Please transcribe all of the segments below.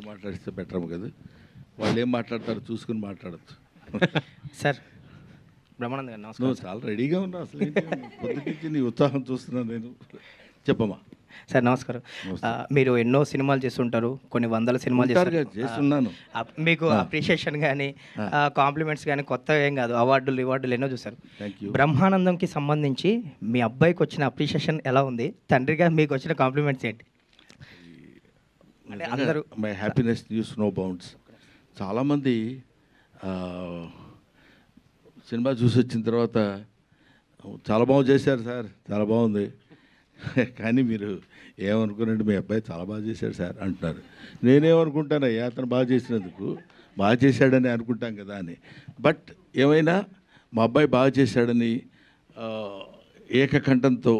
నన్ను మాట్లాడిస్తే బెటర్ కదా, వాళ్ళు ఏం మాట్లాడతారో చూసుకుని మాట్లాడచ్చు. సార్ బ్రహ్మానంద్ గారు నువ్వు నమస్కారం. చాలా రెడీగా ఉన్నావు, అసలు పొద్దుటించి నీ ఉత్సాహం చూస్తున్నాను నేను. చెప్పమ్మా. సార్ నమస్కారం. మీరు ఎన్నో సినిమాలు చేస్తుంటారు, కొన్ని వందల సినిమాలు చేస్తున్నాను. మీకు అప్రిషియేషన్ కానీ కాంప్లిమెంట్స్ కానీ కొత్త ఏం కాదు, అవార్డులు ఎన్నో చూసారు. బ్రహ్మానందంకి సంబంధించి మీ అబ్బాయికి వచ్చిన అప్రిషియేషన్ ఎలా ఉంది, తండ్రిగా మీకు వచ్చిన కాంప్లిమెంట్స్ ఏంటి? అందరూ my happiness knows no bounds. చాలామంది సినిమా చూసి వచ్చిన తర్వాత చాలా బాగా చేశారు సార్, చాలా బాగుంది, కానీ మీరు ఏమనుకున్నారంటే మీ అబ్బాయి చాలా బాగా చేశాడు సార్ అంటున్నారు. నేనేమనుకుంటానయ్యా, అతను బాగా చేసినందుకు బాగా చేశాడని అనుకుంటాం కదా అని. బట్ ఏమైనా మా అబ్బాయి బాగా చేశాడని ఏకకంఠంతో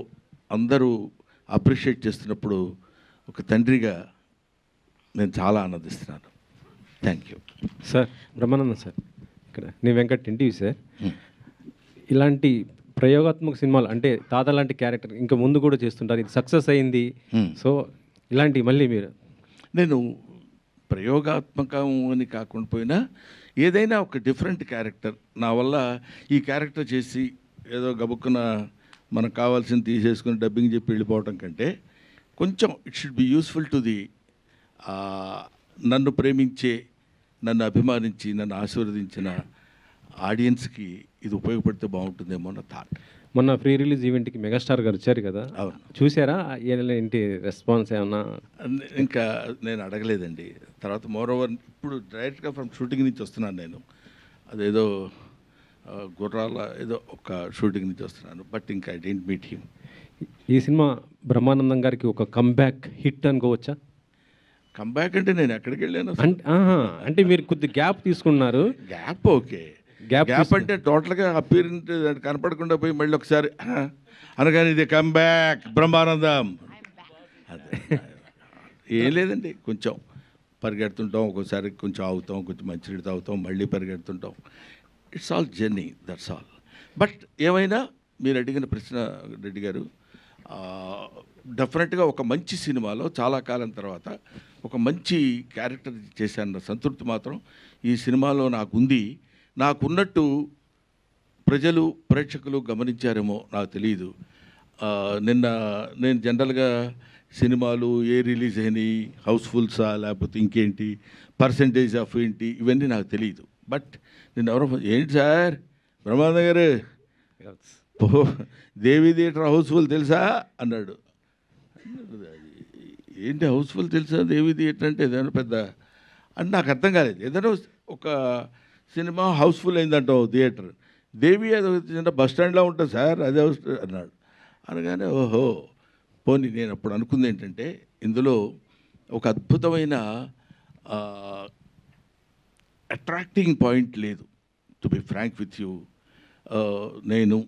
అందరూ అప్రిషియేట్ చేస్తున్నప్పుడు ఒక తండ్రిగా నేను చాలా ఆనందిస్తున్నాను. Thank you sir. Brahmanandam sir, ఇక్కడ నేను వెంకట్ ఎన్టీవీ సార్. ఇలాంటి ప్రయోగాత్మక సినిమాలు అంటే తాత లాంటి క్యారెక్టర్ ఇంకా ముందు కూడా చేస్తుంటారు, ఇది సక్సెస్ అయింది. సో ఇలాంటి మళ్ళీ మీరు నేను ప్రయోగాత్మకం అని కాకుండా పోయినా ఏదైనా ఒక డిఫరెంట్ క్యారెక్టర్ నా వల్ల ఈ క్యారెక్టర్ చేసి ఏదో గబుక్కున మనకు కావాల్సింది తీసేసుకుని డబ్బింగ్ చెప్పి వెళ్ళిపోవటం కంటే కొంచెం it should be useful to the నన్ను ప్రేమించే, నన్ను అభిమానించి, నన్ను ఆశీర్వదించిన ఆడియన్స్కి ఇది ఉపయోగపడితే బాగుంటుందేమో అన్న థాట్. మొన్న ప్రీ రిలీజ్ ఈవెంట్కి మెగాస్టార్ గారు వచ్చారు కదా, అవును చూసారా? ఏంటి రెస్పాన్స్ ఏమన్నా? ఇంకా నేను అడగలేదండి. తర్వాత మోర్ ఓవర్ ఇప్పుడు డైరెక్ట్గా ఫ్రమ్ షూటింగ్ నుంచి వస్తున్నాను నేను. అదేదో గుర్రాల ఏదో ఒక షూటింగ్ నుంచి వస్తున్నాను, బట్ ఇంకా ఐ డెంట్ మీట్ హిమ్. ఈ సినిమా బ్రహ్మానందం గారికి ఒక కంబ్యాక్ హిట్ అనుకోవచ్చా? కంబ్యాక్ అంటే నేను ఎక్కడికి వెళ్ళాను అంటే మీరు కొద్ది గ్యాప్ తీసుకున్నారు. గ్యాప్ ఓకే, గ్యాప్ అంటే టోటల్గా అపీరెంట్ కనపడకుండా పోయి మళ్ళీ ఒకసారి అనగానే ఇది కంబ్యాక్ బ్రహ్మానందం అదే ఏం లేదండి. కొంచెం పరిగెడుతుంటాం, ఒక్కోసారి కొంచెం ఆగుతాం, కొంచెం మంచినీళ్ళు తాగుతాం, మళ్ళీ పరిగెడుతుంటాం. It's all journey, that's all. But ఏమైనా మీరు అడిగిన ప్రశ్న రెడ్డి గారు, డెఫినెట్గా ఒక మంచి సినిమాలో చాలా కాలం తర్వాత ఒక మంచి క్యారెక్టర్ చేశాన్న సంతృప్తి మాత్రం ఈ సినిమాలో నాకుంది. నాకున్నట్టు ప్రజలు ప్రేక్షకులు గమనించారేమో నాకు తెలియదు. నిన్న నేను జనరల్గా సినిమాలు ఏ రిలీజ్ అయినాయి, హౌస్ఫుల్సా లేకపోతే ఇంకేంటి, పర్సంటేజ్ ఆఫ్ ఏంటి, ఇవన్నీ నాకు తెలియదు. బట్ నేను ఎవరో ఏంటి సార్ బ్రహ్మానంద గారు దేవి థియేటర్ హౌస్ఫుల్ తెలుసా అన్నాడు. ఏంటి హౌస్ఫుల్ తెలుసా దేవి థియేటర్ అంటే ఏదైనా పెద్ద అని నాకు అర్థం కాలేదు. ఏదైనా ఒక సినిమా హౌస్ఫుల్ అయిందంటావు థియేటర్, దేవి అది చిన్న బస్ స్టాండ్లో ఉంటుంది సార్ అదే హౌస్ అన్నాడు. అనగానే ఓహో పోనీ నేను అప్పుడు అనుకుంది ఏంటంటే ఇందులో ఒక అద్భుతమైన అట్రాక్టింగ్ పాయింట్ లేదు. To be frank with you, నేను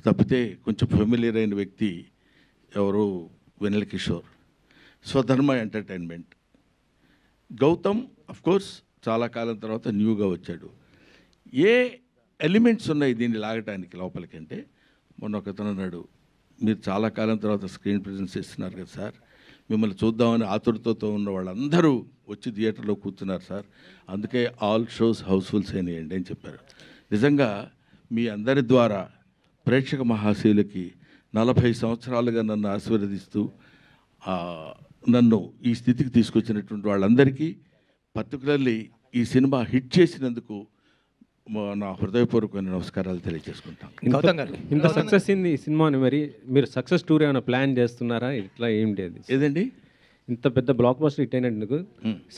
తప్పితే కొంచెం ఫెమిలియర్ అయిన వ్యక్తి ఎవరు వెన్నెల కిషోర్, స్వధర్మ ఎంటర్టైన్మెంట్. గౌతమ్ అఫ్కోర్స్ చాలా కాలం తర్వాత న్యూగా వచ్చాడు. ఏ ఎలిమెంట్స్ ఉన్నాయి దీన్ని లాగటానికి లోపలికంటే, మొన్న ఒకతను అన్నాడు మీరు చాలా కాలం తర్వాత స్క్రీన్ ప్రెజెన్స్ ఇస్తున్నారు కదా సార్, మిమ్మల్ని చూద్దామని ఆతురతతో ఉన్న వాళ్ళందరూ వచ్చి థియేటర్లో కూర్చున్నారు సార్, అందుకే ఆల్ షోస్ హౌస్ఫుల్స్ అయినాయండి అని చెప్పారు. నిజంగా మీ అందరి ద్వారా ప్రేక్షక మహాశయులకి 40 సంవత్సరాలుగా నన్ను ఆశీర్వదిస్తూ నన్ను ఈ స్థితికి తీసుకొచ్చినటువంటి వాళ్ళందరికీ, పర్టికులర్లీ ఈ సినిమా హిట్ చేసినందుకు నా హృదయపూర్వకమైన నమస్కారాలు తెలియజేసుకుంటాను. ఇంత సక్సెస్ అయింది ఈ సినిమాని, మరి మీరు సక్సెస్ టూర్ ఏమైనా ప్లాన్ చేస్తున్నారా? ఇట్లా ఏంటి అది? ఏదండి ఇంత పెద్ద బ్లాక్ బస్టర్ హిట్ అయినందుకు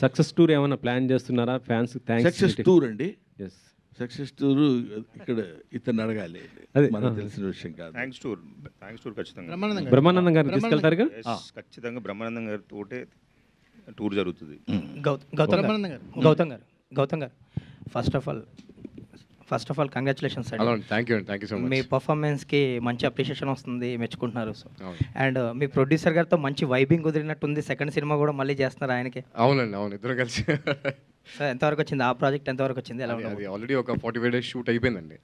సక్సెస్ టూర్ ఏమైనా ప్లాన్ చేస్తున్నారా? Fans thanks. సక్సెస్ టూర్ అండి, ఎస్ సక్సెస్ టూర్ ఇక్కడ ఇతను అడగాలి, అదే మనకు తెలిసిన విషయం కాదు. థ్యాంక్స్ టూర్ ఖచ్చితంగా బ్రహ్మానందం గారిని తీసుకెళ్తారుగా? ఖచ్చితంగా బ్రహ్మానందం గారితో టూర్ జరుగుతుంది. Gautam garu first of all congratulations అండి. Thank you so much. మీ పర్ఫార్మెన్స్కి మంచి అప్రిషియేషన్ వస్తుంది, మెచ్చుకుంటున్నారు. సో అండ్ మీ ప్రొడ్యూసర్ గారితో మంచి వైబింగ్ కుదిరినట్టుంది. సెకండ్ సినిమా కూడా మళ్ళీ చేస్తున్నారు ఆయనకి. అవునండి, అవును, ఇద్దరు కలిసి. సార్ ఎంతవరకు వచ్చింది ఆ ప్రాజెక్ట్, ఎంతవరకు వచ్చింది, ఎలా ఉంది? అది ఆల్రెడీ ఒక 45 days షూట్ అయిపోయిందండి.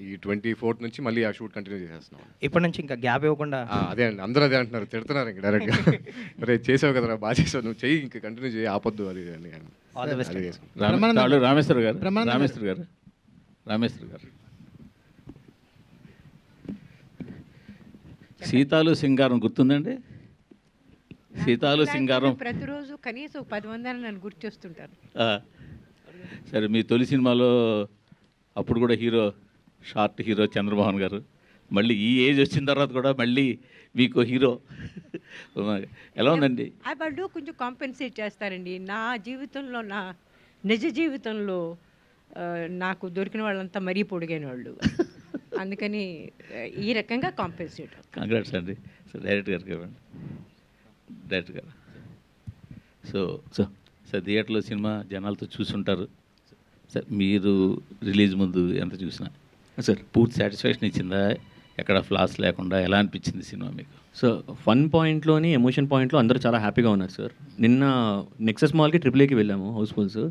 ఈ 24th నుంచి మళ్ళీ ఆ షూట్ కంటిన్యూ చేసేస్తున్నాం. ఇప్పటి నుంచి ఇంకా గ్యాప్ ఇవ్వకుండా. అదే అండి, అందరూ అదే అంటున్నారు, తిడుతున్నారు ఇంకా డైరెక్ట్గా. రే చేసావు కదరా, బాగా చేసావు, నువ్వు చెయ్యి, ఇంకా కంటిన్యూ చేయి, ఆపొద్దు అది అని. All the best. రామేశ్వర్ గారు సీతాలు సింగారం గుర్తుందండి? సీతాలు సింగారం ప్రతిరోజు కనీసం 10 మంది నన్ను గుర్తు చేస్తుంటారు. సరే, మీ తొలి సినిమాలో అప్పుడు కూడా షార్ట్ హీరో చంద్రమోహన్ గారు, మళ్ళీ ఈ ఏజ్ వచ్చిన తర్వాత కూడా మళ్ళీ మీకు హీరో ఎలా ఉందండి? వాళ్ళు కొంచెం కాంపెన్సేట్ చేస్తారండి. నా జీవితంలో, నా నిజ జీవితంలో నాకు దొరికిన వాళ్ళంతా మరీ పొడిగైన వాళ్ళు, అందుకని ఈ రకంగా కాంపెన్సేట్. కంగ్రాట్స్ అండి. సో డైరెక్టర్ గారికి ఇవ్వండి. డైరెక్టర్ గారు సార్ థియేటర్లో సినిమా జనాలతో చూసుంటారు సార్. మీరు రిలీజ్ ముందు ఎంత చూసినా సార్ పూర్తి సాటిస్ఫాక్షన్ ఇచ్చిందా? ఎక్కడ ఫ్లాస్ లేకుండా ఎలా అనిపించింది సినిమా మీకు? సో ఫన్ పాయింట్లోని ఎమోషన్ పాయింట్లో అందరూ చాలా హ్యాపీగా ఉన్నారు సార్. నిన్న నెక్సస్ మాల్కి AAAకి వెళ్ళాము, హౌస్ఫుల్స్.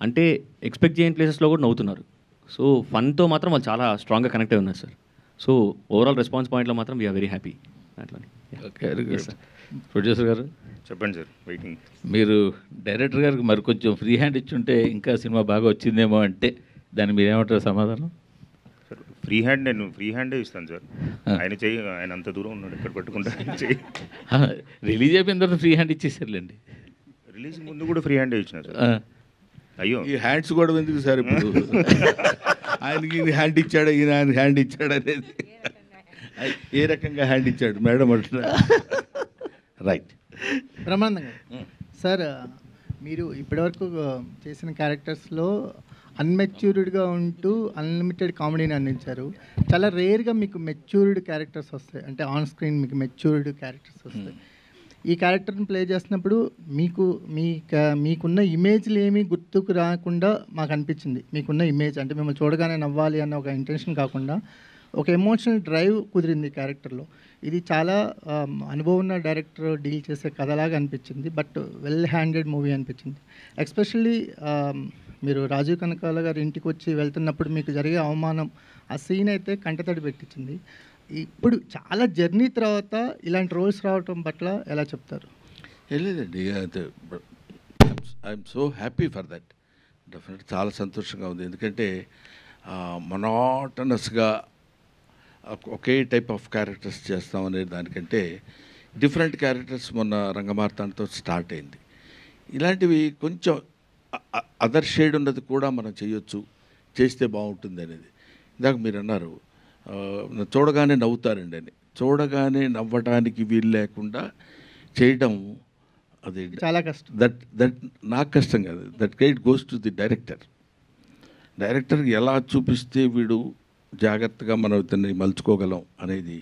అంటే ఎక్స్పెక్ట్ చేయని ప్లేసెస్లో కూడా నవ్వుతున్నారు. సో ఫన్తో మాత్రం వాళ్ళు చాలా స్ట్రాంగ్గా కనెక్ట్ అయి ఉన్నారు సార్. సో ఓవరాల్ రెస్పాన్స్ పాయింట్లో మాత్రం వీఆర్ వెరీ హ్యాపీ దాంట్లోని. ప్రొడ్యూసర్ గారు చెప్పండి సార్, వెయిటింగ్. మీరు డైరెక్టర్ గారికి మరి కొంచెం ఫ్రీ హ్యాండ్ ఇచ్చుంటే ఇంకా సినిమా బాగా వచ్చిందేమో అంటే దాన్ని మీరు ఏమంటారు సమాధానం? సార్ నేను ఫ్రీ హ్యాండే ఇస్తాను సార్. ఆయన చెయ్యి, ఆయన అంత దూరం ఉన్నాడు, ఎక్కడ పట్టుకుంటా చెయ్యి. రిలీజ్ అయిపోయిన తర్వాత ఫ్రీ హ్యాండ్ ఇచ్చేసారులేండి. రిలీజ్ ముందు కూడా ఫ్రీ హ్యాండే ఇచ్చిన సార్. అయ్యో, ఈ హ్యాండ్స్ కూడా ఎందుకు సార్ ఇప్పుడు? ఆయనకి హ్యాండ్ ఇచ్చాడు, ఈయన ఆయన హ్యాండ్ ఇచ్చాడు అనేది ఏ రకంగా హ్యాండ్ ఇచ్చాడు మేడం అంటున్నా. రైట్. బ్రహ్మానందం గారు సార్, మీరు ఇప్పటివరకు చేసిన క్యారెక్టర్స్లో అన్మెచ్యూర్డ్గా ఉంటూ అన్లిమిటెడ్ కామెడీని అందించారు. చాలా రేర్గా మీకు మెచ్యూర్డ్ క్యారెక్టర్స్ వస్తాయి, అంటే ఆన్ స్క్రీన్ మీకు మెచ్యూర్డ్ క్యారెక్టర్స్ వస్తాయి. ఈ క్యారెక్టర్ని ప్లే చేసినప్పుడు మీకున్న ఇమేజ్లు ఏమీ గుర్తుకు రాకుండా మాకు అనిపించింది. మీకున్న ఇమేజ్ అంటే మిమ్మల్ని చూడగానే నవ్వాలి అన్న ఒక ఇంటెన్షన్ కాకుండా ఒక ఎమోషనల్ డ్రైవ్ కుదిరింది ఈ క్యారెక్టర్లో. ఇది చాలా అనుభవం ఉన్న డైరెక్టర్ డీల్ చేసే కథలాగా అనిపించింది, బట్ వెల్ హ్యాండెడ్ మూవీ అనిపించింది. ఎస్పెషల్లీ మీరు రాజీవ్ కనకాల గారి ఇంటికి వచ్చి వెళ్తున్నప్పుడు మీకు జరిగే అవమానం, ఆ సీన్ అయితే కంటతడి పెట్టించింది. ఇప్పుడు చాలా జర్నీ తర్వాత ఇలాంటి రోల్స్ రావటం పట్ల ఎలా చెప్తారు? లేదండి, I'm so happy for that. Definite చాలా సంతోషంగా ఉంది. ఎందుకంటే మొనాటనస్గా ఒకే టైప్ ఆఫ్ క్యారెక్టర్స్ చేస్తాం అనే దానికంటే డిఫరెంట్ క్యారెక్టర్స్ మొన్న రంగమార్తాండతో స్టార్ట్ అయింది. ఇలాంటివి కొంచెం అదర్ షేడ్ ఉన్నది కూడా మనం చేయొచ్చు, చేస్తే బాగుంటుంది అనేది. ఇందాక మీరు అన్నారు చూడగానే నవ్వుతారండి అని. చూడగానే నవ్వడానికి వీలు లేకుండా చేయడం అది చాలా కష్టం. దట్ నాకు కష్టం కాదు, that credit goes to the director. Director ఎలా చూపిస్తే వీడు జాగ్రత్తగా మనం ఇతన్ని మలుచుకోగలం అనేది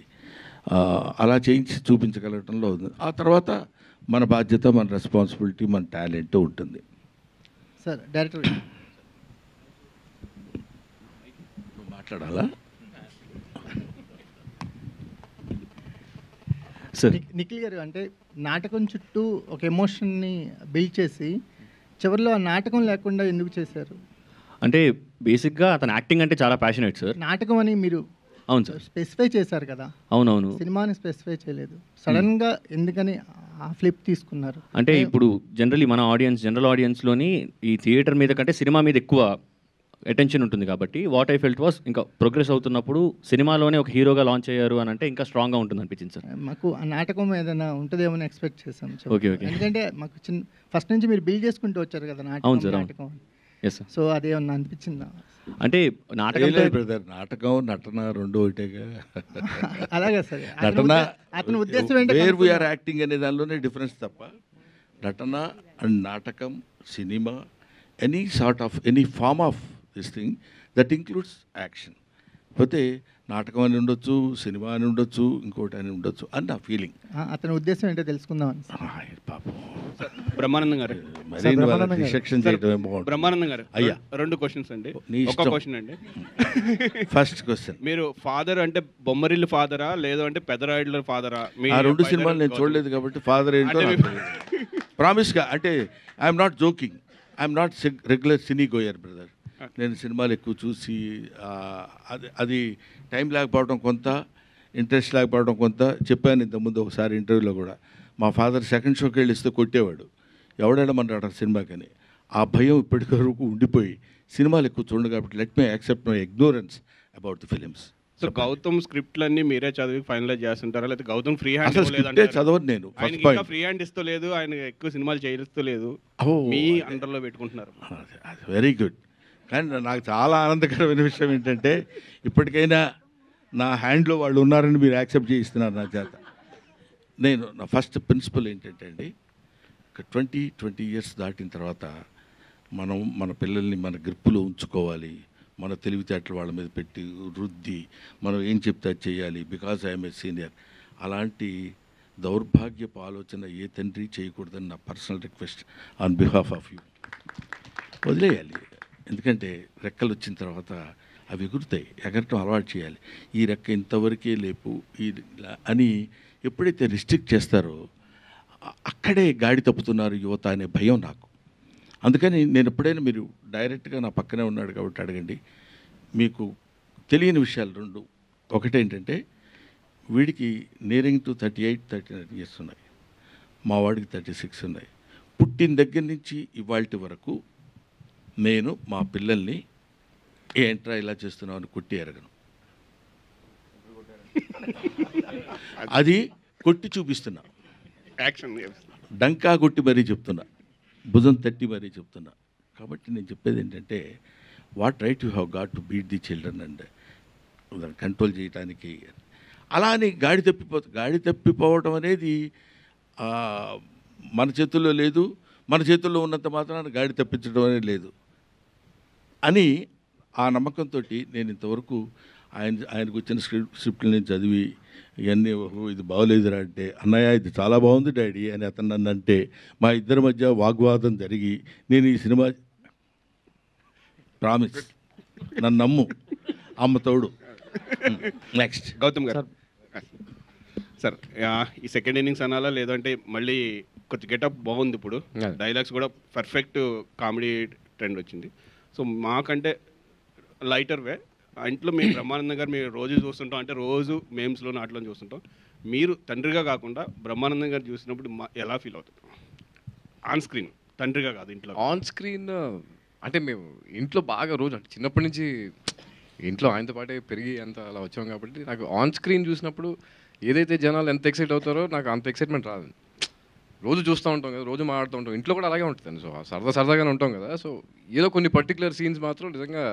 అలా చేయించి చూపించగలగటంలో ఉంది. ఆ తర్వాత మన బాధ్యత, మన రెస్పాన్సిబిలిటీ, మన టాలెంట్ ఉంటుంది. సార్ డైరెక్టర్ మాట్లాడాలా? సార్ నిఖిల్ గారు, అంటే నాటకం చుట్టూ ఒక ఎమోషన్ని బిల్డ్ చేసి చివరిలో ఆ నాటకం లేకుండా ఎందుకు చేశారు? అంటే బేసిక్గా అతను యాక్టింగ్ అంటే చాలా ప్యాషనేట్ సార్. నాటకం అని మీరు అవును సార్ స్పెసిఫై చేశారు కదా. అవునవును, సినిమాని స్పెసిఫై చేయలేదు. సడన్గా ఎందుకని ఆ ఫ్లిప్ తీసుకున్నారు? అంటే ఇప్పుడు జనరల్ ఆడియన్స్లోని ఈ థియేటర్ మీద కంటే సినిమా మీద ఎక్కువ అటెన్షన్ ఉంటుంది కాబట్టి వాట్ ఐ ఫెల్ట్ వాస్ ఇంకా ప్రోగ్రెస్ అవుతున్నప్పుడు సినిమాలోనే ఒక హీరోగా లాంచ్ అయ్యారు అని అంటే ఇంకా స్ట్రాంగ్గా ఉంటుంది అనిపించింది సార్. మాకు ఆ నాటకం ఏదైనా ఉంటుందేమో అని ఎక్స్పెక్ట్ చేసాం. ఓకే. ఎందుకంటే మాకు ఫస్ట్ నుంచి మీరు బిల్డ్ చేసుకుంటూ వచ్చారు కదా అవును సార్. నాటకం. Yes sir. సో అదేమన్నా అనిపించిందా? అంటే నాటకం బ్రదర్, నాటకం నటన రెండు ఒకటేగా. అలాగే సార్, నటన అతని ఉద్దేశం వేర్ వీఆర్ యాక్టింగ్ అనే దానిలోనే డిఫరెన్స్ తప్ప నటన అండ్ నాటకం, cinema, any sort of any form of this thing that includes action. పోతే నాటకం అని ఉండొచ్చు, సినిమా అని ఉండొచ్చు, ఇంకోటి అని ఉండొచ్చు అని నా ఫీలింగ్. అతని ఉద్దేశం ఏంటో తెలుసుకుందాం. పాపం బ్రహ్మానందం గారు, రిసెక్షన్ చేయడం బ్రహ్మానందం గారు, అయ్యా 2 క్వశ్చన్స్ అండి. ఒక క్వశ్చన్ అండి. ఫస్ట్ క్వశ్చన్, మీరు ఫాదర్ అంటే బొమ్మరిల్లు ఫాదరా లేదు అంటే పెదరాయిడ్ల ఫాదరా? ఆ 2 సినిమాలు నేను చూడలేదు కాబట్టి ఫాదర్ ఏంటో ప్రామిస్గా, అంటే I'm not joking, I'm not regular cine goer brother. నేను సినిమాలు ఎక్కువ చూసి అది టైం లేకపోవడం కొంత, ఇంట్రెస్ట్ లేకపోవడం కొంత. చెప్పాను ఇంతకుముందు ఒకసారి ఇంటర్వ్యూలో కూడా, మా ఫాదర్ సెకండ్ షోకి వెళ్ళి ఇస్తే కొట్టేవాడు, ఎవడేడమన్నాడు సినిమాకని. ఆ భయం ఇప్పటి వరకు ఉండిపోయి సినిమాలు ఎక్కువ చూడండి కాబట్టి let me accept my ignorance about the films. So Gautam స్క్రిప్ట్లన్నీ మీరే చదివి ఫైనలైజ్ చేస్తుంటారా, లేకపోతే గౌతమ్ ఫ్రీ హ్యాండ్ అసలు స్క్రిప్టే చదవను నేను. ఫస్ట్ పాయింట్, ఫ్రీ హ్యాండ్ ఇస్తూ లేదు, ఆయన ఎక్కువ సినిమాలు చేయిస్తూ లేదు, మీ అండర్లో పెట్టుకుంటున్నారు. అది వెరీ గుడ్. కానీ నాకు చాలా ఆనందకరమైన విషయం ఏంటంటే ఇప్పటికైనా నా హ్యాండ్లో వాళ్ళు ఉన్నారని మీరు యాక్సెప్ట్ చేయిస్తున్నారు నా చేత. నేను నా ఫస్ట్ ప్రిన్సిపల్ ఏంటంటే అండి, 20 ఇయర్స్ దాటిన తర్వాత మనం మన పిల్లల్ని మన గ్రిప్పులో ఉంచుకోవాలి. మన తెలివితేటలు వాళ్ళ మీద పెట్టి రుద్ది మనం ఏం చెప్తే అది చేయాలి, బికాజ్ ఐఎమ్ ఏ సీనియర్. అలాంటి దౌర్భాగ్యపు ఆలోచన ఏ తండ్రి చేయకూడదని నా personal request on behalf of you. వదిలేయాలి, ఎందుకంటే రెక్కలు వచ్చిన తర్వాత అవి ఎగురుతాయి, ఎగరటం అలవాటు చేయాలి. ఈ రెక్క ఇంతవరకే లేపు అని ఎప్పుడైతే రిస్ట్రిక్ట్ చేస్తారో అక్కడే గాడి తప్పుతున్నారు యువత అనే భయం నాకు. అందుకని నేను ఎప్పుడైనా, మీరు డైరెక్ట్గా నా పక్కనే ఉన్నాడు కాబట్టి అడగండి, మీకు తెలియని విషయాలు రెండు. ఒకటేంటంటే వీడికి నియరింగ్ టు 38-39 ఇయర్స్ ఉన్నాయి, మా వాడికి 36 ఉన్నాయి. పుట్టిన దగ్గర నుంచి ఇవాల్టి వరకు నేను మా పిల్లల్ని ఏంట్రా ఇలా చేస్తున్నావు అని కొట్టి ఎరగను. అది కొట్టి చూపిస్తున్నా, యాక్షన్ డంకా కొట్టి మరీ చెప్తున్నా, భుజం తట్టి మరీ చెప్తున్నా. కాబట్టి నేను చెప్పేది ఏంటంటే, what right you have got to beat the children and దాన్ని కంట్రోల్ చేయడానికి. అలా అని గాడి తప్పిపోవడం అనేది మన చేతుల్లో లేదు, మన చేతుల్లో ఉన్నంత మాత్రాన గాడి తప్పించడం అనేది లేదు అని ఆ నమ్మకంతో నేను ఇంతవరకు ఆయనకు వచ్చిన స్క్రిప్ట్లు నేను చదివి ఇవన్నీ ఇది బాగోలేదురా అంటే, అన్నయ్య ఇది చాలా బాగుంది డాడీ అని అతను నన్ను అంటే, మా ఇద్దరి మధ్య వాగ్వాదం జరిగి నేను ఈ సినిమా ప్రామిస్, నన్ను నమ్ము, అమ్మ తోడు. నెక్స్ట్ గౌతమ్ గారు సార్, ఈ సెకండ్ ఇన్నింగ్స్ అనాలా లేదంటే మళ్ళీ కొంచెం గెటప్ బాగుంది, ఇప్పుడు డైలాగ్స్ కూడా పర్ఫెక్ట్ కామెడీ ట్రెండ్ వచ్చింది. సో మాకంటే లైటర్ వే ఇంట్లో మేము బ్రహ్మానందం గారు మీరు రోజు చూస్తుంటాం, అంటే రోజు మేమ్స్లో నాట్లో చూస్తుంటాం. మీరు తండ్రిగా కాకుండా బ్రహ్మానందం గారు చూసినప్పుడు ఎలా ఫీల్ అవుతుంది ఆన్ స్క్రీన్, తండ్రిగా కాదు ఇంట్లో? ఆన్ స్క్రీన్ అంటే మేము ఇంట్లో బాగా రోజు అంటే చిన్నప్పటి నుంచి ఇంట్లో ఆయనతో పాటే పెరిగి అంత అలా వచ్చాం కాబట్టి నాకు ఆన్ స్క్రీన్ చూసినప్పుడు ఏదైతే జనాలు ఎంత ఎక్సైట్ అవుతారో నాకు అంత ఎక్సైట్మెంట్ రాదు. రోజు చూస్తూ ఉంటాం కదా, రోజు మాట్లాడుతూ ఉంటాం, ఇంట్లో కూడా అలాగే ఉంటుంది. సో సరదాగానే ఉంటాం కదా. సో ఏదో కొన్ని పర్టికులర్ సీన్స్ మాత్రం నిజంగా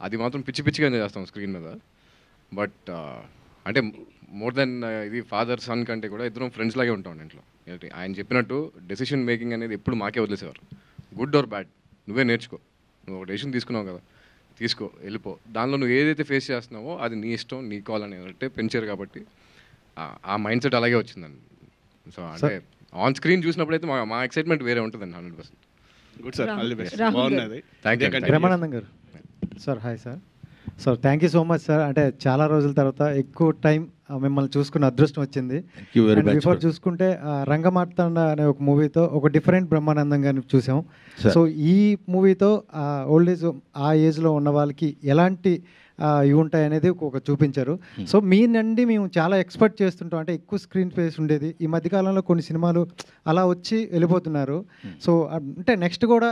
అది మాత్రం పిచ్చిగా చేస్తాం స్క్రీన్ మీద. బట్ అంటే మోర్ దెన్ ఇది ఫాదర్ సన్ కంటే కూడా ఇద్దరం ఫ్రెండ్స్ లాగే ఉంటాం ఇంట్లో. ఆయన చెప్పినట్టు డెసిషన్ మేకింగ్ అనేది ఎప్పుడు మాకే వదిలేసేవారు. గుడ్ ఆర్ బ్యాడ్ నువ్వే నేర్చుకో, నువ్వు ఒక డెసిషన్ తీసుకున్నావు కదా, తీసుకో, వెళ్ళిపో, దానిలో నువ్వు ఏదైతే ఫేస్ చేస్తున్నావో అది నీ ఇష్టం, నీ కాల్ అని అంటే పెంచారు కాబట్టి ఆ మైండ్ సెట్ అలాగే వచ్చిందండి. సో అంటే ఆన్ స్క్రీన్ చూసినప్పుడైతే మా ఎక్సైట్మెంట్ వేరే ఉంటుందండి 100%. Good sir, all the best. బాగున్నది. Thank you. Brahmanandam garu sir, hi sir. Sir thank you so much sir. అంటే చాలా రోజుల తర్వాత ఎక్కువ టైం మిమ్మల్ని చూసుకున్న అదృష్టం వచ్చింది. బిఫోర్ చూసుకుంటే రంగమార్తాండ అనే ఒక మూవీతో ఒక డిఫరెంట్ బ్రహ్మానందం గారిని చూసాం. సో ఈ మూవీతో ఓల్డ్ ఏజ్ ఆ ఏజ్లో ఉన్న వాళ్ళకి ఎలాంటి ఇవి ఉంటాయి అనేది ఒక చూపించారు. సో మీ నుండి మేము చాలా ఎక్స్పెక్ట్ చేస్తుంటాం, అంటే ఎక్కువ స్క్రీన్ స్పేస్ ఉండేది. ఈ మధ్యకాలంలో కొన్ని సినిమాలు అలా వచ్చి వెళ్ళిపోతున్నారు. సో అంటే నెక్స్ట్ కూడా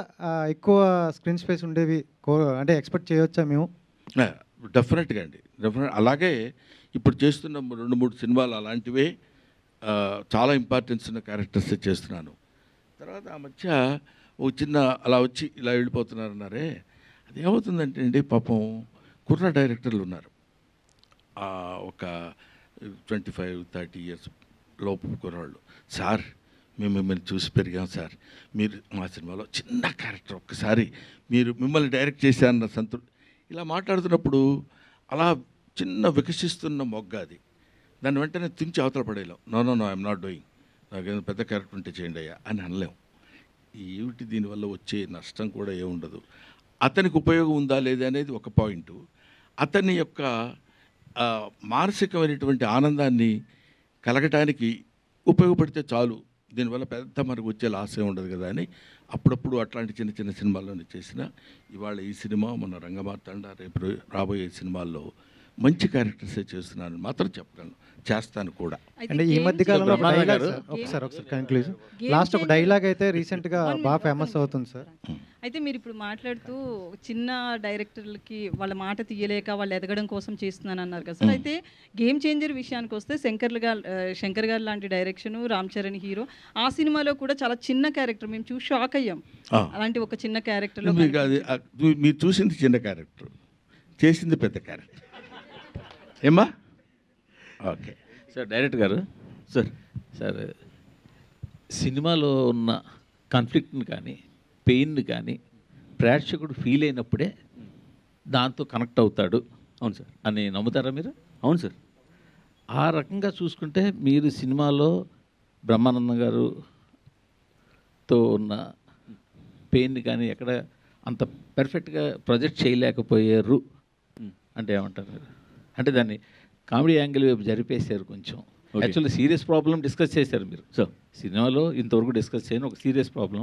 ఎక్కువ స్క్రీన్ స్పేస్ ఉండేవి అంటే ఎక్స్పెక్ట్ చేయవచ్చా మేము? డెఫినెట్గా అండి, అలాగే ఇప్పుడు చేస్తున్న 2-3 సినిమాలు అలాంటివే చాలా ఇంపార్టెన్స్ ఉన్న క్యారెక్టర్స్ చేస్తున్నాను. తర్వాత ఆ మధ్య ఒక చిన్న అలా వచ్చి ఇలా వెళ్ళిపోతున్నారన్నారే, అది ఏమవుతుందంటే అండి, పాపం కుర్ర డైరెక్టర్లు ఉన్నారు, ఒక 25-30 ఇయర్స్ లోపు కుర్రాళ్ళు. సార్ మేము మిమ్మల్ని చూసి పెరిగాం సార్, మీరు మా సినిమాలో చిన్న క్యారెక్టర్ ఒక్కసారి మీరు మిమ్మల్ని డైరెక్ట్ చేశారన్న సంతృప్తి, ఇలా మాట్లాడుతున్నప్పుడు అలా చిన్న వికసిస్తున్న మొగ్గ అది, దాన్ని వెంటనే తుంచి అవతల పడేయలేం. నో ఐఎమ్ నాట్ డూయింగ్, నాకేదో పెద్ద క్యారెక్టర్ ఉంటే చేయండి అయ్యా అని అనలేం. ఏమిటి దీనివల్ల వచ్చే నష్టం కూడా ఏముండదు. అతనికి ఉపయోగం ఉందా లేదా అనేది ఒక పాయింట్. అతని యొక్క మానసికమైనటువంటి ఆనందాన్ని కలగటానికి ఉపయోగపడితే చాలు దీనివల్ల పెద్ద మనకు వచ్చే లాస్ ఏమి ఉండదు కదా అని అప్పుడప్పుడు అట్లాంటి చిన్న చిన్న సినిమాల్లోనే చేసిన ఇవాళ ఈ సినిమా మన రంగమార్తాండ రేపు రాబోయే సినిమాల్లో మంచి క్యారెక్టర్సే చేస్తున్నాను మాత్రం చెప్పగలను, చేస్తాను కూడా. అంటే ఈ మధ్య కాలంలో ఒకసారి కన్క్లూజన్ లాస్ట్ ఒక డైలాగ్ అయితే రీసెంట్గా బాగా ఫేమస్ అవుతుంది సార్. అయితే మీరు ఇప్పుడు మాట్లాడుతూ చిన్న డైరెక్టర్లకి వాళ్ళ మాట తీయలేక వాళ్ళు ఎదగడం కోసం చేస్తున్నాను అన్నారు కదా సార్. అయితే గేమ్ చేంజర్ విషయానికి వస్తే శంకర్ గారు లాంటి డైరెక్షన్, రామ్ చరణ్ హీరో, ఆ సినిమాలో కూడా చాలా చిన్న క్యారెక్టర్ మేము చూసి షాక్ అయ్యాం. అలాంటి ఒక చిన్న క్యారెక్టర్లో మీరు చూసింది చిన్న క్యారెక్టర్, చేసింది పెద్ద క్యారెక్టర్ ఏమ్మా? ఓకే సార్ డైరెక్టర్ గారు, సార్ సినిమాలో ఉన్న కాన్ఫ్లిక్ట్ని కానీ పెయిన్ని కానీ ప్రేక్షకుడు ఫీల్ అయినప్పుడే దాంతో కనెక్ట్ అవుతాడు. అవును సార్ అని నమ్ముతారా మీరు? అవును సార్. ఆ రకంగా చూసుకుంటే మీరు సినిమాలో బ్రహ్మానందం గారుతో ఉన్న పెయిన్ని కానీ ఎక్కడ అంత పర్ఫెక్ట్గా ప్రొజెక్ట్ చేయలేకపోయారు అంటే ఏమంటారు? అంటే దాన్ని కామెడీ యాంగిల్ వైపు జరిపేశారు కొంచెం. యాక్చువల్లీ సీరియస్ ప్రాబ్లం డిస్కస్ చేశారు మీరు. సో సినిమాలో ఇంతవరకు డిస్కస్ చేయని ఒక సీరియస్ ప్రాబ్లం,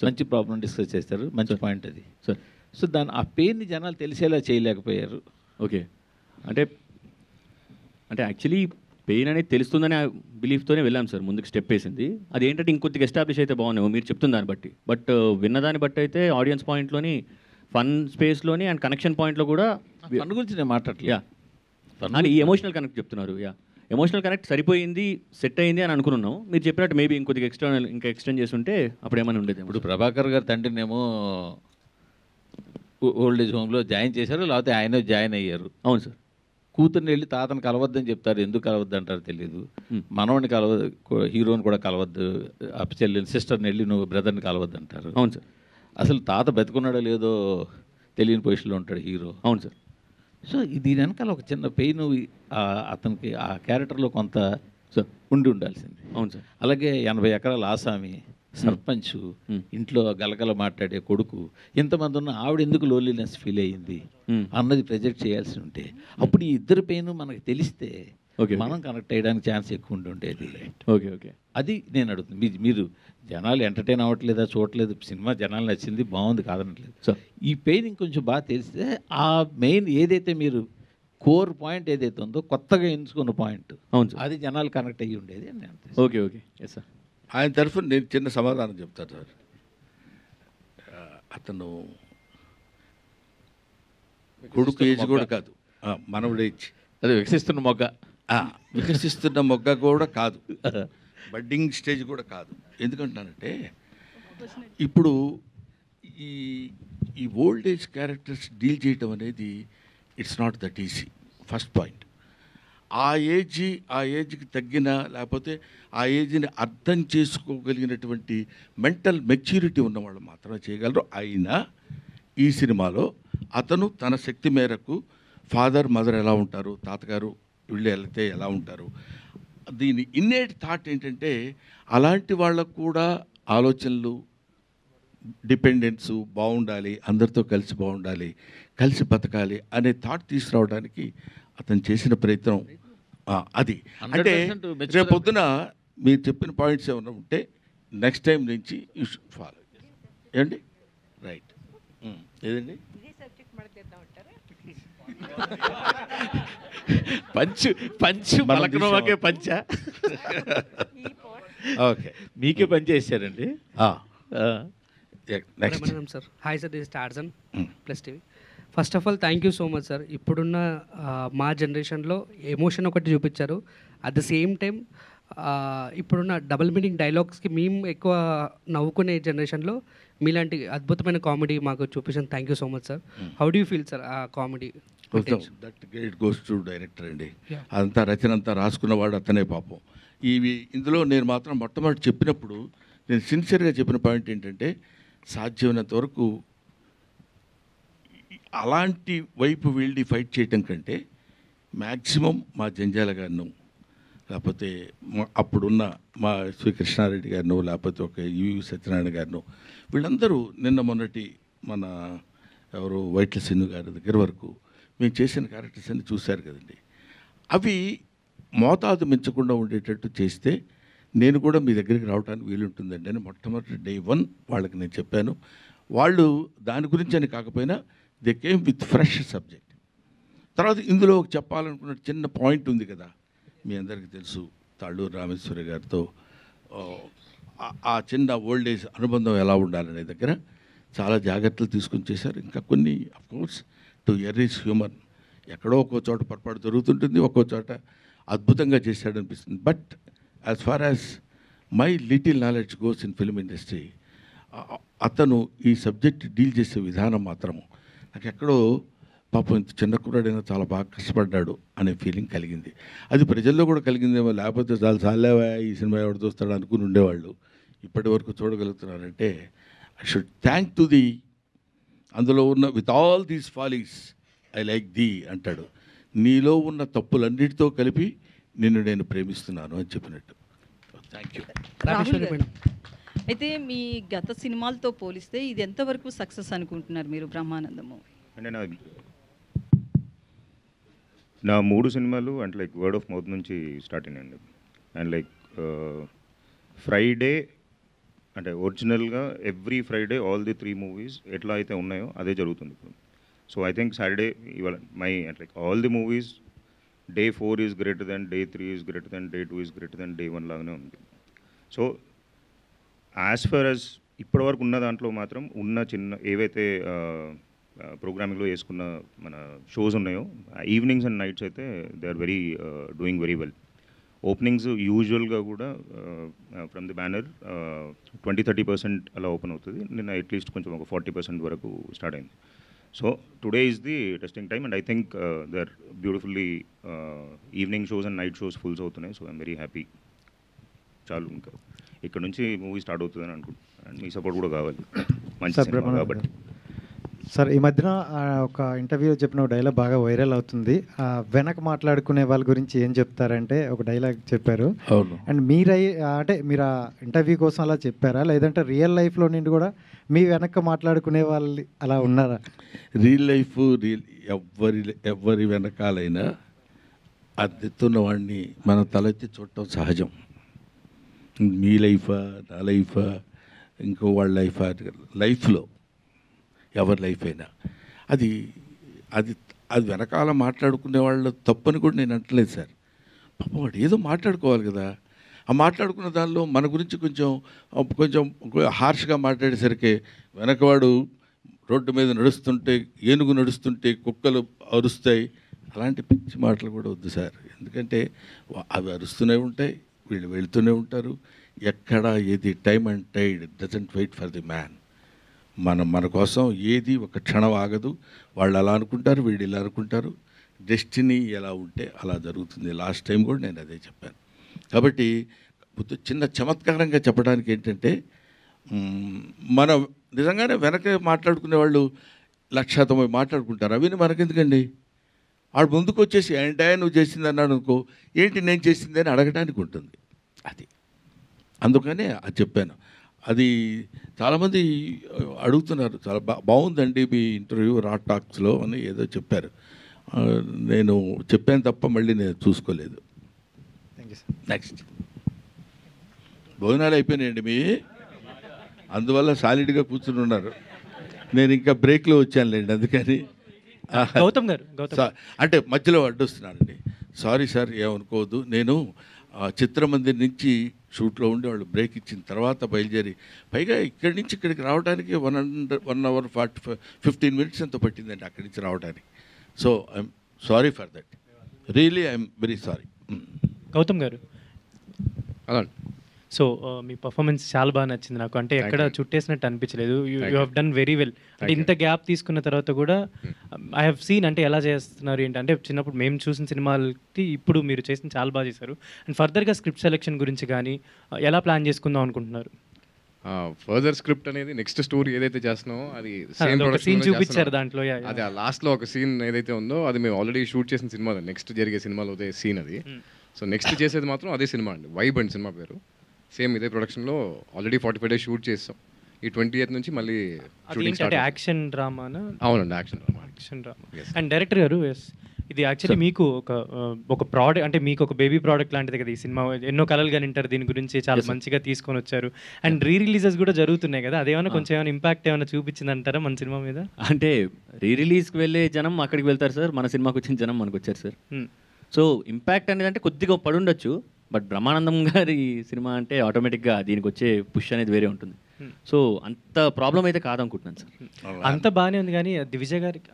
మంచి ప్రాబ్లం డిస్కస్ చేశారు, మంచి పాయింట్ అది. సో దాని ఆ పెయిన్ని జనాలు తెలిసేలా చేయలేకపోయారు. ఓకే, అంటే యాక్చువల్లీ పెయిన్ అనేది తెలుస్తుందనే బిలీఫ్తోనే వెళ్ళాం సార్ ముందుకు స్టెప్ వేసింది. అది ఏంటంటే ఇంకొద్దిగా ఎస్టాబ్లిష్ అయితే బాగున్నావు మీరు చెప్తున్న దాన్ని బట్టి. బట్ విన్నదాన్ని బట్టి అయితే ఆడియన్స్ పాయింట్లోని, ఫన్ స్పేస్లోని అండ్ కనెక్షన్ పాయింట్లో కూడా ఫన్ గురించి నేను మాట్లాడలే. అని ఈ ఎమోషనల్ కనెక్ట్ చెప్తున్నారు. ఎమోషనల్ కనెక్ట్ సరిపోయింది, సెట్ అయింది అని అనుకున్నాం. మీరు చెప్పినట్టు మేబీ ఇంకొద్దిగా ఇంకా ఎక్స్టెండ్ చేస్తుంటే అప్పుడు ఏమైనా ఉండేది. ఇప్పుడు ప్రభాకర్ గారు తండ్రినేమో ఓల్డ్ ఏజ్ హోమ్లో జాయిన్ చేశారు, లేకపోతే ఆయన జాయిన్ అయ్యారు. అవును సార్. కూతుర్ని వెళ్ళి తాతను కలవద్దని చెప్తారు, ఎందుకు కలవద్దు అంటారు తెలియదు. మనవడిని కలవద్దు, హీరోని కూడా కలవద్దు, చెల్లిని సిస్టర్ని వెళ్ళి నువ్వు బ్రదర్ని కలవద్దు అంటారు. అవును సార్. అసలు తాత బతుకున్నాడో లేదో తెలియని పొజిషన్లో ఉంటాడు హీరో. అవును సార్. సో దీని వెనకాల ఒక చిన్న పెయిన్ అతనికి ఆ క్యారెక్టర్లో కొంత ఉండి ఉండాల్సింది. అవును సార్. అలాగే 80 ఎకరాల ఆసామి, సర్పంచ్, ఇంట్లో గలగల మాట్లాడే కొడుకు, ఇంతమంది ఉన్న ఆవిడ ఎందుకు లోన్లీనెస్ ఫీల్ అయ్యింది అన్నది ప్రొజెక్ట్ చేయాల్సి ఉంటే అప్పుడు ఈ ఇద్దరు పెయిన్ మనకు తెలిస్తే మనం కనెక్ట్ అయ్యడానికి ఛాన్స్ ఎక్కువ ఉండేది. ఓకే ఓకే, అది నేను అడుగుతుంది. మీరు జనాలు ఎంటర్టైన్ అవ్వట్లేదా, చూడట్లేదు, సినిమా జనాలు నచ్చింది, బాగుంది కాదనట్లేదు. సో ఈ పెయిన్ ఇంకొంచెం బాగా తెలిస్తే ఆ మెయిన్ ఏదైతే మీరు కోర్ పాయింట్ ఏదైతే ఉందో కొత్తగా ఎంచుకున్న పాయింట్, అవును సార్, అది జనాలు కనెక్ట్ అయ్యి ఉండేది అని నేను. Okay okay, yes sir. ఆయన తరఫున నేను చిన్న సమాధానం చెప్తాను సార్. అతను కొడుకు ఏజ్ కూడా కాదు, మనవడు ఏజ్, అదే వికసిస్తున్న మొగ్గ, వికసిస్తున్న మొగ్గ కూడా కాదు, బడ్డింగ్ స్టేజ్ కూడా కాదు. ఎందుకంటున్నానంటే ఇప్పుడు ఈ ఓల్డ్ ఏజ్ క్యారెక్టర్స్ డీల్ చేయటం అనేది it's not that easy. First point, ఆ ఏజ్కి తగ్గిన, లేకపోతే ఆ ఏజ్ని అర్థం చేసుకోగలిగినటువంటి మెంటల్ మెచ్యూరిటీ ఉన్నవాళ్ళు మాత్రమే చేయగలరు. అయినా ఈ సినిమాలో అతను తన శక్తి మేరకు ఫాదర్ మదర్ ఎలా ఉంటారు, తాతగారు వీళ్ళు వెళ్తే ఎలా ఉంటారు, దీని ఇన్నేట్ థాట్ ఏంటంటే అలాంటి వాళ్ళకు కూడా ఆలోచనలు, డిపెండెన్స్ బాగుండాలి, అందరితో కలిసి బాగుండాలి, కలిసి బతకాలి అనే థాట్ తీసుకురావడానికి అతను చేసిన ప్రయత్నం అది. అంటే రేపు పొద్దున మీరు చెప్పిన పాయింట్స్ ఏమైనా ఉంటే నెక్స్ట్ టైం నుంచి యూ షుడ్ ఫాలో. ఏమండి? రైట్. ఏదండి? పంచు పలకనోకే పంచ. ఓకే, మీకే పని చేశారండి. Next sir. Hi sir, this is Tarzan plus TV. First of all thank you so much sir. ఇప్పుడున్న మా జనరేషన్లో ఎమోషన్ ఒకటి చూపించారు, అట్ ద సేమ్ టైం ఇప్పుడున్న డబుల్ మీనింగ్ డైలాగ్స్కి మేము ఎక్కువ నవ్వుకునే జనరేషన్లో మీలాంటి అద్భుతమైన కామెడీ మాకు చూపించాను. Thank you so much sir. How do you feel sir ఆ comedy? That great goes to director అండి. అదంతా రచన అంతా రాసుకున్నవాడు అతనే పాపం. ఇందులో నేను మాత్రం మొట్టమొదటి చెప్పినప్పుడు నేను సిన్సియర్గా చెప్పిన పాయింట్ ఏంటంటే సాధ్యమైనంత వరకు అలాంటి వైపు వెళ్ళి ఫైట్ చేయటం కంటే మ్యాక్సిమం మా జంజాల గారిను, లేకపోతే అప్పుడున్న మా శ్రీకృష్ణారెడ్డి గారిను, లేకపోతే ఒక యువి సత్యనారాయణ గారిను, వీళ్ళందరూ నిన్న మొన్నటి మన ఎవరు వైట్ల సిన్ను గారి దగ్గర వరకు మేము చేసిన క్యారెక్టర్స్ అన్ని చూశారు కదండి. అవి మోతాదు మించకుండా ఉండేటట్టు చేస్తే నేను కూడా మీ దగ్గరికి రావడానికి వీలుంటుందండి అని మొట్టమొదటి డే 1 వాళ్ళకి నేను చెప్పాను. వాళ్ళు దాని గురించి అని కాకపోయినా they came with fresh subject. తర్వాత ఇందులో చెప్పాలనుకున్న చిన్న పాయింట్ ఉంది కదా, మీ అందరికీ తెలుసు తాళ్ళూరు రామేశ్వరి గారితో ఆ చిన్న ఓల్డ్ ఏజ్ అనుబంధం ఎలా ఉండాలనే దగ్గర చాలా జాగ్రత్తలు తీసుకుని చేశారు. ఇంకా కొన్ని అఫ్కోర్స్ టు ఎర్రీస్ హ్యూమన్, ఎక్కడో ఒక్కో చోట పొరపాటు జరుగుతుంటుంది, ఒక్కో చోట అద్భుతంగా చేశాడు అనిపిస్తుంది. But as far as my little knowledge goes in film industry, అతను ఈ సబ్జెక్ట్ డీల్ చేసే విధానం మాత్రము నాకు ఎక్కడో పాపం ఇంత చిన్న కుర్రాడైనా చాలా బాగా కష్టపడ్డాడు అనే ఫీలింగ్ కలిగింది. అది ప్రజల్లో కూడా కలిగిందేమో, లేకపోతే చాలా చాలేవా ఈ సినిమా ఎవరు చూస్తాడు అనుకుని ఉండేవాళ్ళు. ఇప్పటి వరకు చూడగలుగుతున్నారంటే I should thank to the, అందులో ఉన్న with all these follies I like the అంటాడు, నీలో ఉన్న తప్పులన్నిటితో కలిపి నిన్ను నేను ప్రేమిస్తున్నాను అని చెప్పినట్టు. Thank you. రాహుల్ గారు, అయితే మీ గత సినిమాలతో పోలిస్తే ఇది ఎంతవరకు సక్సెస్ అనుకుంటున్నారు మీరు బ్రహ్మానందము? అంటే నా 3 సినిమాలు అంటే లైక్ వర్డ్ ఆఫ్ మౌత్ నుంచి స్టార్ట్ అయినాయండి. అండ్ లైక్ ఫ్రైడే అంటే ఒరిజినల్గా every Friday all the 3 movies ఎట్లా అయితే ఉన్నాయో అదే జరుగుతుంది ఇప్పుడు. సో ఐ థింక్ సాటర్డే ఇవాళ మై అంటే like all the movies day 4 is greater than, day 3 is greater than, day 2 is greater than day 1 లాగానే ఉంది. సో యాజ్ ఫర్ యాజ్ ఇప్పటివరకు ఉన్న దాంట్లో మాత్రం ఉన్న చిన్న ఏవైతే ప్రోగ్రామింగ్లో వేసుకున్న మన షోస్ ఉన్నాయో ఈవినింగ్స్ అండ్ నైట్స్ అయితే they are very doing very well. Openings యూజువల్గా కూడా ఫ్రమ్ ది బ్యానర్ 20-30% అలా ఓపెన్ అవుతుంది. నిన్న అట్లీస్ట్ కొంచెం ఒక 40% వరకు స్టార్ట్ అయింది. So today is the testing time and I think they are beautifully evening shows and night shows fulls అవుతున్నాయి. So I'm very happy. చాలు, ఇంకా ఇక్కడ నుంచి మూవీ స్టార్ట్ అవుతుందని అనుకుంటున్నాను. అండ్ మీ సపోర్ట్ కూడా కావాలి, మంచి సినిమా కాబట్టి. సార్, ఈ మధ్యన ఒక ఇంటర్వ్యూ చెప్పిన డైలాగ్ బాగా వైరల్ అవుతుంది. వెనక మాట్లాడుకునే వాళ్ళ గురించి ఏం చెప్తారంటే ఒక డైలాగ్ చెప్పారు. అండ్ అంటే మీరు ఆ ఇంటర్వ్యూ కోసం అలా చెప్పారా, లేదంటే రియల్ లైఫ్లో నుండి కూడా మీ వెనక మాట్లాడుకునే వాళ్ళు అలా ఉన్నారా? రియల్ లైఫ్ ఎవరి వెనకాలైనా అద్దెత్తున్న వాడిని మనం తలెత్తి చూడటం సహజం. మీ లైఫా, నా లైఫా, ఇంకో వాళ్ళ లైఫా, లైఫ్లో ఎవరి లైఫ్ అయినా అది అది అది వెనకాల మాట్లాడుకునే వాళ్ళు తప్పని కూడా నేను అంటలేదు సార్. పాపం వాడు ఏదో మాట్లాడుకోవాలి కదా, ఆ మాట్లాడుకున్న దానిలో మన గురించి కొంచెం హార్ష్గా మాట్లాడేసరికి వెనకవాడు రోడ్డు మీద నడుస్తుంటే, ఏనుగు నడుస్తుంటే కుక్కలు అరుస్తాయి, అలాంటి పిచ్చి మాటలు కూడా వద్దు సార్. ఎందుకంటే అవి అరుస్తూనే ఉంటాయి, వీళ్ళు వెళ్తూనే ఉంటారు. ఎక్కడ ఏది time and tide doesn't wait for the man. మన కోసం ఏది ఒక క్షణం ఆగదు. వాళ్ళు అలా అనుకుంటారు, వీళ్ళు ఇలా అనుకుంటారు. డెస్టినీ ఎలా ఉంటే అలా జరుగుతుంది. లాస్ట్ టైం కూడా నేను అదే చెప్పాను. కాబట్టి చిన్న చమత్కారంగా చెప్పడానికి ఏంటంటే, మనం నిజంగానే వెనక మాట్లాడుకునే వాళ్ళు 1,90,000 మాట్లాడుకుంటారు. అవి మనకెందుకండి? వాడు ముందుకు వచ్చేసి ఏంటా నువ్వు చేసింది అన్నాడు అనుకో, ఏంటి నేను చేసింది అని అడగడానికి ఉంటుంది. అది అందుకనే అది చెప్పాను. అది చాలామంది అడుగుతున్నారు, చాలా బాగుందండి మీ ఇంటర్వ్యూ రా టాక్స్లో అని ఏదో చెప్పారు. నేను చెప్పాను తప్ప మళ్ళీ నేను చూసుకోలేదు. నెక్స్ట్ భోజనాలు అయిపోయినాయండి మీ, అందువల్ల సాలిడ్గా కూర్చుని ఉన్నారు. నేను ఇంకా బ్రేక్లో వచ్చానులేండి, అందుకని. గౌతమ్ గారు అంటే మధ్యలో అడ్డొస్తున్నానండి, సారీ సార్, ఏమనుకోవద్దు. నేను చిత్రమందిర్ నుంచి షూట్లో ఉండి వాళ్ళు బ్రేక్ ఇచ్చిన తర్వాత బయలుదేరి, పైగా ఇక్కడి నుంచి ఇక్కడికి రావడానికి 1 hour 15 minutes ఎంతో పట్టిందండి అక్కడి నుంచి రావడానికి. So I'm sorry for that, really I'm very sorry. Gautam garu, so me performance చాలా బాగా నచ్చింది నాకు. అంటే ఎక్కడ చుట్టేసినట్టు అనిపించలేదు. You have done very well. అంటే ఇంత గ్యాప్ తీసుకున్న తర్వాత కూడా ఐ హ్యావ్ సీన్ అంటే ఎలా చేస్తున్నారు ఏంటి అంటే, చిన్నప్పుడు మేము చూసిన సినిమాలకి ఇప్పుడు మీరు చేసిన చాలా బాగా చేశారు. అండ్ ఫర్దర్గా స్క్రిప్ట్ సెలెక్షన్ గురించి కానీ ఎలా ప్లాన్ చేసుకుందాం అనుకుంటున్నారు? ఫర్దర్ స్క్రిప్ట్ అనేది నెక్స్ట్ స్టోరీ ఏదైతే చేస్తున్నామో అది సీన్ చూపించారు దాంట్లో. అది ఆ లాస్ట్లో ఒక సీన్ ఏదైతే ఉందో అది మేము ఆల్రెడీ షూట్ చేసిన సినిమా, నెక్స్ట్ జరిగే సినిమాలో అదే సీన్ అది. సో నెక్స్ట్ చేసేది మాత్రం అదే సినిమా అండి, వైబ్ అండ్ సినిమా పేరు. సేమ్ ఇదే ప్రొడక్షన్లో ఆల్రెడీ 45 days షూట్ చేస్తాం. ఈ 28th నుంచి మళ్ళీ షూటింగ్ స్టార్ట్. యాక్షన్ డ్రామానా? అవునండి, యాక్షన్ డ్రామా. అండ్ డైరెక్టర్ గారు, ఇది యాక్చువల్లీ మీకు ఒక ప్రోడక్ట్, అంటే మీకు ఒక బేబీ ప్రోడక్ట్ లాంటిది కదా ఈ సినిమా. ఎన్నో కలలు కానీ వింటారు దీని గురించి, చాలా మంచిగా తీసుకొని వచ్చారు. అండ్ రిలీజెస్ కూడా జరుగుతున్నాయి కదా, అదేమైనా కొంచెం ఏమైనా ఇంపాక్ట్ ఏమైనా చూపించింది అంటారా మన సినిమా మీద? అంటే రిలీజ్కి వెళ్ళే జనం అక్కడికి వెళ్తారు సార్, మన సినిమాకి వచ్చిన జనం మనకు వచ్చారు సార్. సో ఇంపాక్ట్ అనేది అంటే కొద్దిగా పడుండొచ్చు, బట్ బ్రహ్మానందం గారి సినిమా అంటే ఆటోమేటిక్గా దీనికి వచ్చే పుష్ అనేది వేరే ఉంటుంది. సో అంత ప్రాబ్లం అయితే కాదనుకుంటున్నాను సార్. అంత బాగానే ఉంది, కానీ దివిజయ్ గారికి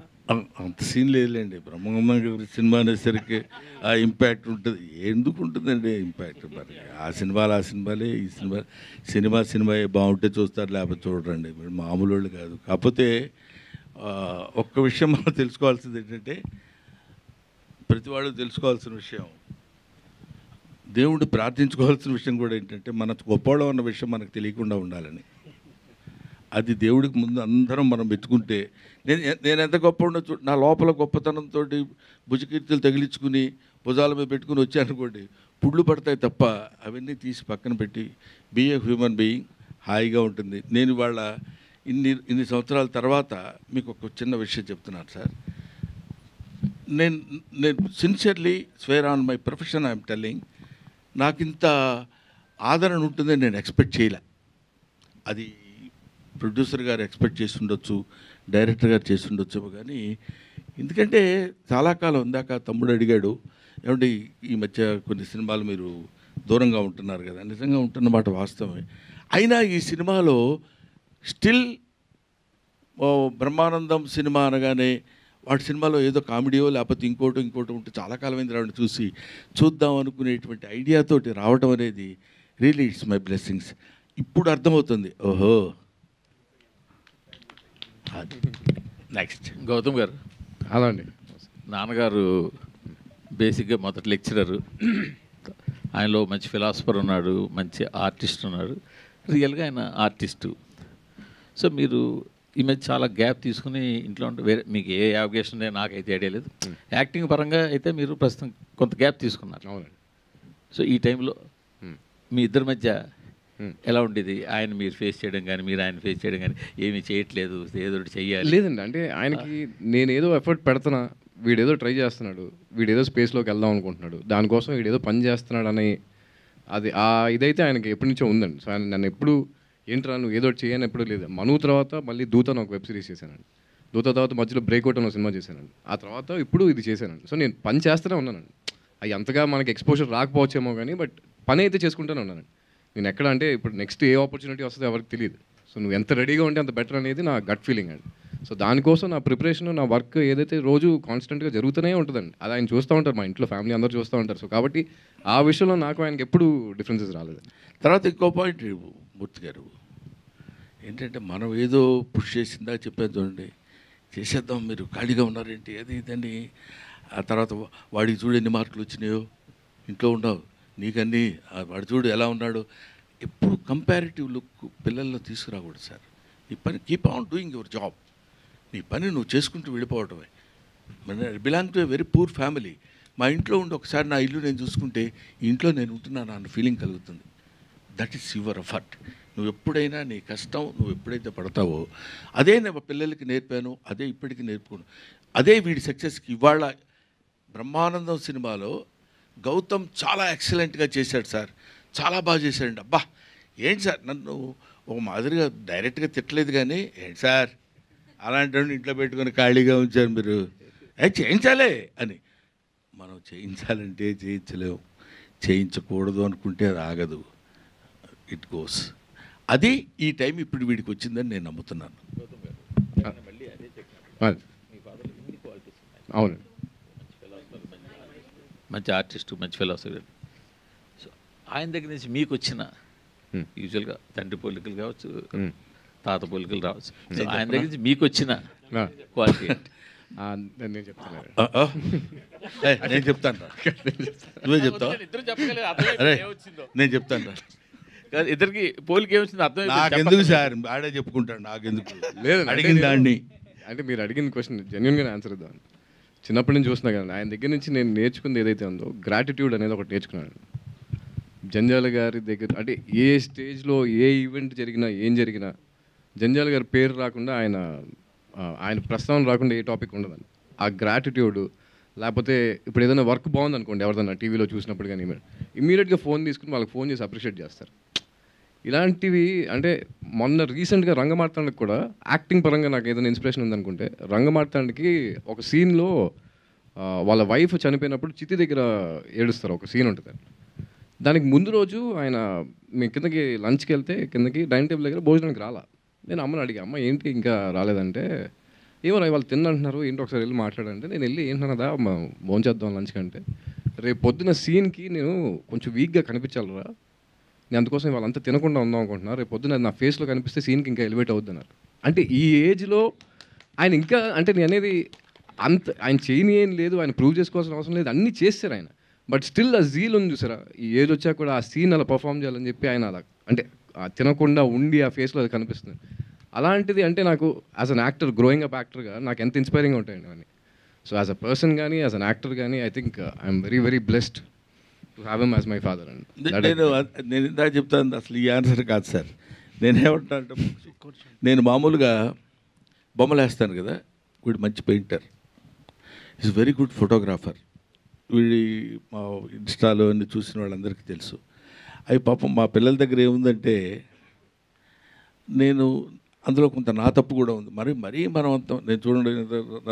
అంత సీన్ లేదులేండి. బ్రహ్మానందం గారి సినిమా అనేసరికి ఆ ఇంపాక్ట్ ఉంటుంది. ఎందుకు ఉంటుందండి ఇంపాక్ట్? మరి ఆ సినిమాలే, ఈ సినిమా బాగుంటే చూస్తారు, లేకపోతే చూడరండి. మీరు మామూలు వాళ్ళు కాదు. కాకపోతే ఒక్క విషయం మనం తెలుసుకోవాల్సింది ఏంటంటే, ప్రతి వాళ్ళు తెలుసుకోవాల్సిన విషయం, దేవుడు ప్రార్థించుకోవాల్సిన విషయం కూడా ఏంటంటే, మన గొప్పవాళ్ళం అన్న విషయం మనకు తెలియకుండా ఉండాలని. అది దేవుడికి ముందు అందరం మనం వెతుకుంటే, నేను ఎంత గొప్ప ఉండొచ్చు, నా లోపల గొప్పతనంతో భుజకీర్తులు తగిలించుకుని భుజాల మీద పెట్టుకుని వచ్చానుకోండి, పుళ్ళు పడతాయి తప్ప అవన్నీ తీసి పక్కన పెట్టి బీ ఏ హ్యూమన్ బీయింగ్, హాయిగా ఉంటుంది. నేను ఇవాళ ఇన్ని సంవత్సరాల తర్వాత మీకు ఒక చిన్న విషయం చెప్తున్నాను సార్. నేను sincerely square on my profession I'm telling, నాకు ఇంత ఆదరణ ఉంటుందని నేను ఎక్స్పెక్ట్ చేయలే. అది ప్రొడ్యూసర్ గారు ఎక్స్పెక్ట్ చేసి ఉండొచ్చు, డైరెక్టర్ గారు చేసి ఉండొచ్చు. కానీ ఎందుకంటే చాలా కాలం ఇందాక తమ్ముడు అడిగాడు, ఏమంటే ఈ మధ్య కొన్ని సినిమాలు మీరు దూరంగా ఉంటున్నారు కదా. నిజంగా ఉంటున్నమాట వాస్తవమే. అయినా ఈ సినిమాలో స్టిల్ బ్రహ్మానందం సినిమా అనగానే వాడి సినిమాలో ఏదో కామెడీయో లేకపోతే ఇంకోటి ఉంటే చాలా కాలమైంది రావడం చూసి చూద్దాం అనుకునేటువంటి ఐడియాతోటి రావడం అనేది రియలీ ఇట్స్ మై బ్లెస్సింగ్స్. ఇప్పుడు అర్థమవుతుంది, ఓహో. నెక్స్ట్ గౌతమ్ గారు. అలా అండి. నాన్నగారు బేసిక్గా మొదటి లెక్చరరు, ఆయనలో మంచి ఫిలాసఫర్ ఉన్నాడు, మంచి ఆర్టిస్ట్ ఉన్నాడు. రియల్గా ఆయన ఆర్టిస్టు. సో మీరు ఈ మధ్య చాలా గ్యాప్ తీసుకుని ఇంట్లో ఉంటే వేరే మీకు ఏ అవకాశం ఉందో నాకైతే ఐడియా లేదు. యాక్టింగ్ పరంగా అయితే మీరు ప్రస్తుతం కొంత గ్యాప్ తీసుకున్నారు. అవునండి. సో ఈ టైంలో మీ ఇద్దరి మధ్య ఎలా ఉండేది? ఆయన మీరు ఫేస్ చేయడం కానీ, మీరు ఆయన ఫేస్ చేయడం కానీ, ఏమీ చేయట్లేదు, ఏదో ఒకటి చెయ్యాలి? లేదండి, అంటే ఆయనకి నేను ఏదో ఎఫర్ట్ పెడుతున్నా, వీడేదో ట్రై చేస్తున్నాడు, వీడేదో స్పేస్లోకి వెళ్దాం అనుకుంటున్నాడు, దానికోసం వీడేదో పని చేస్తున్నాడు అని అది ఇదైతే ఆయనకి ఎప్పటి నుంచో ఉందండి. సో ఆయన నన్ను ఎప్పుడు ఏంట్రా నువ్వు ఏదో చేయని ఎప్పుడు లేదు. మను తర్వాత మళ్ళీ దూత అని ఒక వెబ్ సిరీస్ చేశానండి. దూత తర్వాత మధ్యలో బ్రేక్అవుట్ అని ఒక సినిమా చేశానండి. ఆ తర్వాత ఇప్పుడు ఇది చేశానండి. సో నేను పని చేస్తూనే ఉన్నానండి. అవి అంతగా మనకి ఎక్స్పోజర్ రాకపోవచ్చేమో కానీ, బట్ పని అయితే చేసుకుంటూనే ఉన్నానండి. నేను ఎక్కడ అంటే ఇప్పుడు నెక్స్ట్ ఏ ఆపర్చునిటీ వస్తుందో ఎవరికి తెలియదు. సో నువ్వు ఎంత రెడీగా ఉంటే అంత బెటర్ అనేది నా గట్ ఫీలింగ్ అండి. సో దానికోసం నా ప్రిపరేషన్, నా వర్క్ ఏదైతే రోజు కాన్స్టెంట్గా జరుగుతూనే ఉంటుందండి. అది ఆయన చూస్తూ ఉంటారు, మా ఇంట్లో ఫ్యామిలీ అందరూ చూస్తూ ఉంటారు. సో కాబట్టి ఆ విషయంలో నాకు ఆయనకి ఎప్పుడు డిఫరెన్సెస్ రాలేదు. తర్వాత ఇంకో పాయింట్ మూర్తి గారు ఏంటంటే, మనం ఏదో పుష్ చేసిందా చెప్పేది చూడండి, చేసేద్దాం మీరు ఖాళీగా ఉన్నారేంటి అది ఇదని. ఆ తర్వాత వాడికి చూడు ఎన్ని మార్కులు వచ్చినాయో, ఇంట్లో ఉండవు నీకన్నీ, వాడు చూడు ఎలా ఉన్నాడు. ఎప్పుడు కంపారిటివ్ లుక్ పిల్లల్లో తీసుకురాకూడదు సార్. నీ పని keep on doing your job. నీ పని నువ్వు చేసుకుంటూ వెళ్ళిపోవటమే. మన belong to a very poor family. మా ఇంట్లో ఉండి ఒకసారి నా ఇల్లు నేను చూసుకుంటే ఈ ఇంట్లో నేను ఉంటున్నాను అన్న ఫీలింగ్ కలుగుతుంది. That is your effort. నువ్వు ఎప్పుడైనా నీ కష్టం నువ్వు ఎప్పుడైతే పడతావో అదే నేను పిల్లలకి నేర్పాను, అదే ఇప్పటికీ నేర్పుకున్నాను. అదే వీడి సక్సెస్కి. ఇవాళ బ్రహ్మానందం సినిమాలో గౌతమ్ చాలా ఎక్సలెంట్గా చేశాడు సార్, చాలా బాగా చేశాడండి. అబ్బా ఏంటి సార్, నన్ను ఒక మాదిరిగా డైరెక్ట్గా తిట్టలేదు కానీ, ఏంటి సార్ అలాంటి ఇంట్లో పెట్టుకొని ఖాళీగా ఉంచారు మీరు, చేయించాలే అని. మనం చేయించాలంటే చేయించలేము, చేయించకూడదు అనుకుంటే అది ఆగదు, ఇట్ గోస్. అది ఈ టైం ఇప్పుడు వీడికి వచ్చిందని నేను నమ్ముతున్నాను. అవును, మంచి ఆర్టిస్టు, మంచి ఫిలాసఫర్. సో ఆయన దగ్గర నుంచి మీకు వచ్చిన యూజువల్గా తండ్రి పోలికలు కావచ్చు, తాత పోలికలు రావచ్చు, సో ఆయన దగ్గర నుంచి మీకు వచ్చిన క్వాలిటీ నేను చెప్తాను. నేను చెప్తాను రా, నువ్వే చెప్తావు. అరే నేను చెప్తాను రా. ఇద్దరికి పోలిక ఏమొచ్చింది అర్థం నాకెందుకు సార్, ఆడే చెప్పుకుంటాడు, నాకెందుకు లేదు అడిగిన దాన్ని. అంటే మీరు అడిగిన క్వశ్చన్ జెన్యున్గా ఆన్సర్ ఇద్దాం. చిన్నప్పటి నుంచి చూస్తున్నా కదా, ఆయన దగ్గర నుంచి నేను నేర్చుకుంది ఏదైతే ఉందో గ్రాటిట్యూడ్ అనేది ఒకటి నేర్చుకున్నాను. జంజాల గారి దగ్గర అంటే ఏ స్టేజ్లో ఏ ఈవెంట్ జరిగినా ఏం జరిగినా జంజాల గారి పేరు రాకుండా ఆయన ప్రస్తావన రాకుండా ఏ టాపిక్ ఉండదండి. ఆ గ్రాటిట్యూడ్ లేకపోతే ఇప్పుడు ఏదైనా వర్క్ బాగుంది అనుకోండి, ఎవరిదైనా టీవీలో చూసినప్పుడు కానీ ఇమీడియట్గా ఫోన్ తీసుకుని వాళ్ళకి ఫోన్ చేసి అప్రిషియేట్ చేస్తారు. ఇలాంటివి అంటే మొన్న రీసెంట్గా రంగమార్తాండకి కూడా యాక్టింగ్ పరంగా నాకు ఏదైనా ఇన్స్పిరేషన్ ఉందనుకుంటే, రంగమార్తాండకి ఒక సీన్లో వాళ్ళ వైఫ్ చనిపోయినప్పుడు చితి దగ్గర ఏడుస్తారు, ఒక సీన్ ఉంటుంది. దానికి ముందు రోజు ఆయన మీ కిందకి లంచ్కి వెళ్తే కిందకి డైనింగ్ టేబుల్ దగ్గర భోజనానికి రాలా. నేను అమ్మని అడిగా, అమ్మ ఏంటి ఇంకా రాలేదంటే, ఏమో వాళ్ళు తిన్నంటున్నారు, ఏంటి ఒకసారి వెళ్ళి మాట్లాడంటే, నేను వెళ్ళి ఏంటన్నదా భోంచేద్దాం లంచ్ కంటే, రేపు పొద్దున్న సీన్కి నేను కొంచెం వీక్గా కనిపించాలరా, నేను అందుకోసం వాళ్ళంతా తినకుండా ఉందాం అనుకుంటున్నా, రేపు పొద్దున్న నా ఫేస్లో కనిపిస్తే సీన్కి ఇంకా ఎలివేట్ అవుతున్నారు. అంటే ఈ ఏజ్లో ఆయన ఇంకా అంటే నేను అనేది అంత ఆయన చేయని ఏం లేదు, ఆయన ప్రూవ్ చేసుకోవాల్సిన అవసరం లేదు, అన్నీ చేస్తారు ఆయన. బట్ స్టిల్ ఆ జీల్ ఉంది చూసారా, ఈ ఏజ్ వచ్చాక కూడా ఆ సీన్ అలా పర్ఫామ్ చేయాలని చెప్పి ఆయన అలా అంటే తినకుండా ఉండి ఆ ఫేస్లో అది కనిపిస్తుంది. అలాంటిది అంటే నాకు as an actor, growing up యాక్టర్గా నాకు ఎంత ఇన్స్పైరింగ్ ఉంటాయండి అవన్నీ. సో యాజ్ అ పర్సన్ కానీ యాజ్ అన్ యాక్టర్ కానీ I think I'm very very blessed to have him as my father అండి. నేను ఇందాక చెప్తాను, అసలు ఈ ఆన్సర్ కాదు సార్. నేనేమంటా అంటే, నేను మామూలుగా బొమ్మలు వేస్తాను కదా, వీడు మంచి painter, is very good photographer. వీడి మా ఇన్స్టాలో అన్ని చూసిన వాళ్ళందరికీ తెలుసు. అవి పాపం మా పిల్లల దగ్గర ఏముందంటే, నేను అందులో కొంత నా తప్పు కూడా ఉంది. మరీ మనం అంత నేను చూడండి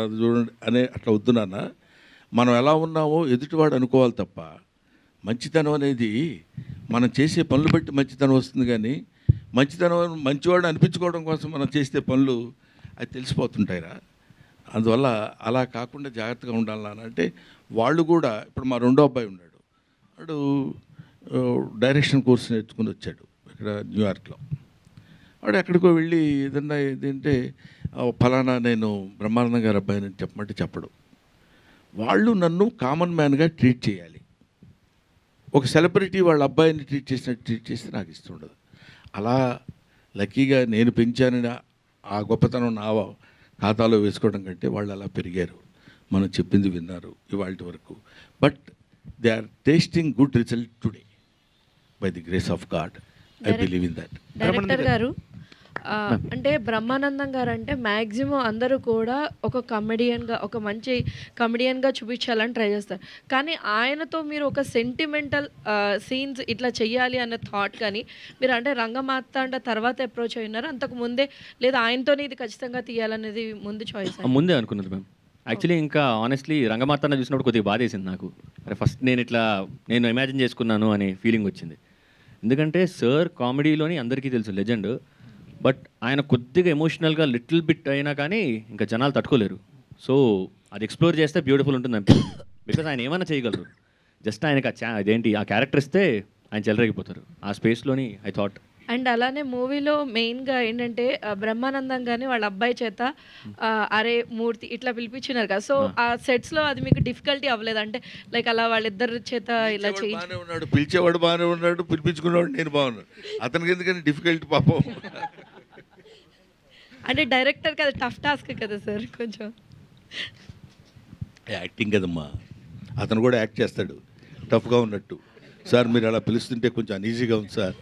అది చూడండి అనే అట్లా వద్దునాన్న, మనం ఎలా ఉన్నామో ఎదుటివాడు అనుకోవాలి తప్ప, మంచితనం అనేది మనం చేసే పనులు బట్టి మంచితనం వస్తుంది. కానీ మంచితనం మంచివాడు అనిపించుకోవడం కోసం మనం చేసే పనులు అది తెలిసిపోతుంటాయిరా. అందువల్ల అలా కాకుండా జాగ్రత్తగా ఉండాలని అంటే, వాళ్ళు కూడా ఇప్పుడు మా రెండో అబ్బాయి ఉన్నాడు, వాడు డైరెక్షన్ కోర్స్ నేర్చుకుని వచ్చాడు ఇక్కడ న్యూయార్క్లో. వాడు ఎక్కడికో వెళ్ళి ఏదన్నా ఏదంటే ఫలానా నేను బ్రహ్మానందం గారి అబ్బాయిని చెప్పమంటే చెప్పడు. వాళ్ళు నన్ను కామన్ మ్యాన్గా ట్రీట్ చేయాలి. ఒక సెలబ్రిటీ వాళ్ళ అబ్బాయిని ట్రీట్ చేసినట్టు ట్రీట్ చేస్తే నాకు ఇష్టం ఉండదు. అలా లక్కీగా నేను పెంచానని ఆ గొప్పతనం నా ఖాతాలో వేసుకోవడం కంటే వాళ్ళు అలా పెరిగారు, మనం చెప్పింది విన్నారు ఇవాళ వరకు. But they are tasting good result today by the grace of God. I believe in that. Director garu అంటే బ్రహ్మానందం గారు అంటే మ్యాక్సిమం అందరూ కూడా ఒక కమెడియన్గా, ఒక మంచి కమెడియన్గా చూపించాలని ట్రై చేస్తారు. కానీ ఆయనతో మీరు ఒక సెంటిమెంటల్ సీన్స్ ఇట్లా చెయ్యాలి అన్న థాట్ కానీ మీరు అంటే రంగమార్తాండ తర్వాత అప్రోచ్ అయినారు, అంతకు ముందే లేదా ఆయనతోనే ఇది ఖచ్చితంగా తీయాలనేది ముందు చాయిస్? ముందే అనుకున్నది మ్యామ్. యాక్చువల్లీ ఇంకా ఆనెస్ట్లీ రంగమార్తాండ చూసినప్పుడు కొద్దిగా బాధ వేసింది నాకు. అరే ఫస్ట్ నేను ఇమాజిన్ చేసుకున్నాను అనే ఫీలింగ్ వచ్చింది. ఎందుకంటే సార్ కామెడీలోని అందరికీ తెలుసు లెజెండ్, బట్ ఆయన కొద్దిగా ఎమోషనల్గా లిటిల్ బిట్ అయినా కానీ ఇంకా జనాలు తట్టుకోలేరు. సో అది ఎక్స్ప్లోర్ చేస్తే బ్యూటిఫుల్ ఉంటుంది అనిపిస్తుంది. బికాజ్ ఆయన ఏమైనా చేయగలరు, జస్ట్ ఆయనకి అదేంటి ఆ క్యారెక్టర్ ఇస్తే ఆయన చెలరేగిపోతారు ఆ స్పేస్లోని. ఐ థాట్ అండ్ అలానే మూవీలో మెయిన్గా ఏంటంటే బ్రహ్మానందం కానీ వాళ్ళ అబ్బాయి చేత అరే మూర్తి ఇట్లా పిలిపించినారు కదా, సో ఆ సెట్స్లో అది మీకు డిఫికల్టీ అవ్వలేదు? అంటే లైక్ అలా వాళ్ళిద్దరి చేత ఇలా ఉన్నాడు, పిలిచేవాడు బాగానే ఉన్నాడు, పిలిపించుకునేవాడు నేను బాగున్నాడు, అతనికి ఎందుకని డిఫికల్టీ పాపం? అంటే డైరెక్టర్కి అది టఫ్ టాస్క్ కదా సార్ కొంచెం. యాక్టింగ్ కదమ్మా, అతను కూడా యాక్ట్ చేస్తాడు టఫ్గా ఉన్నట్టు. సార్ మీరు అలా పిలుస్తుంటే కొంచెం అన్ఈజీగా ఉంది సార్.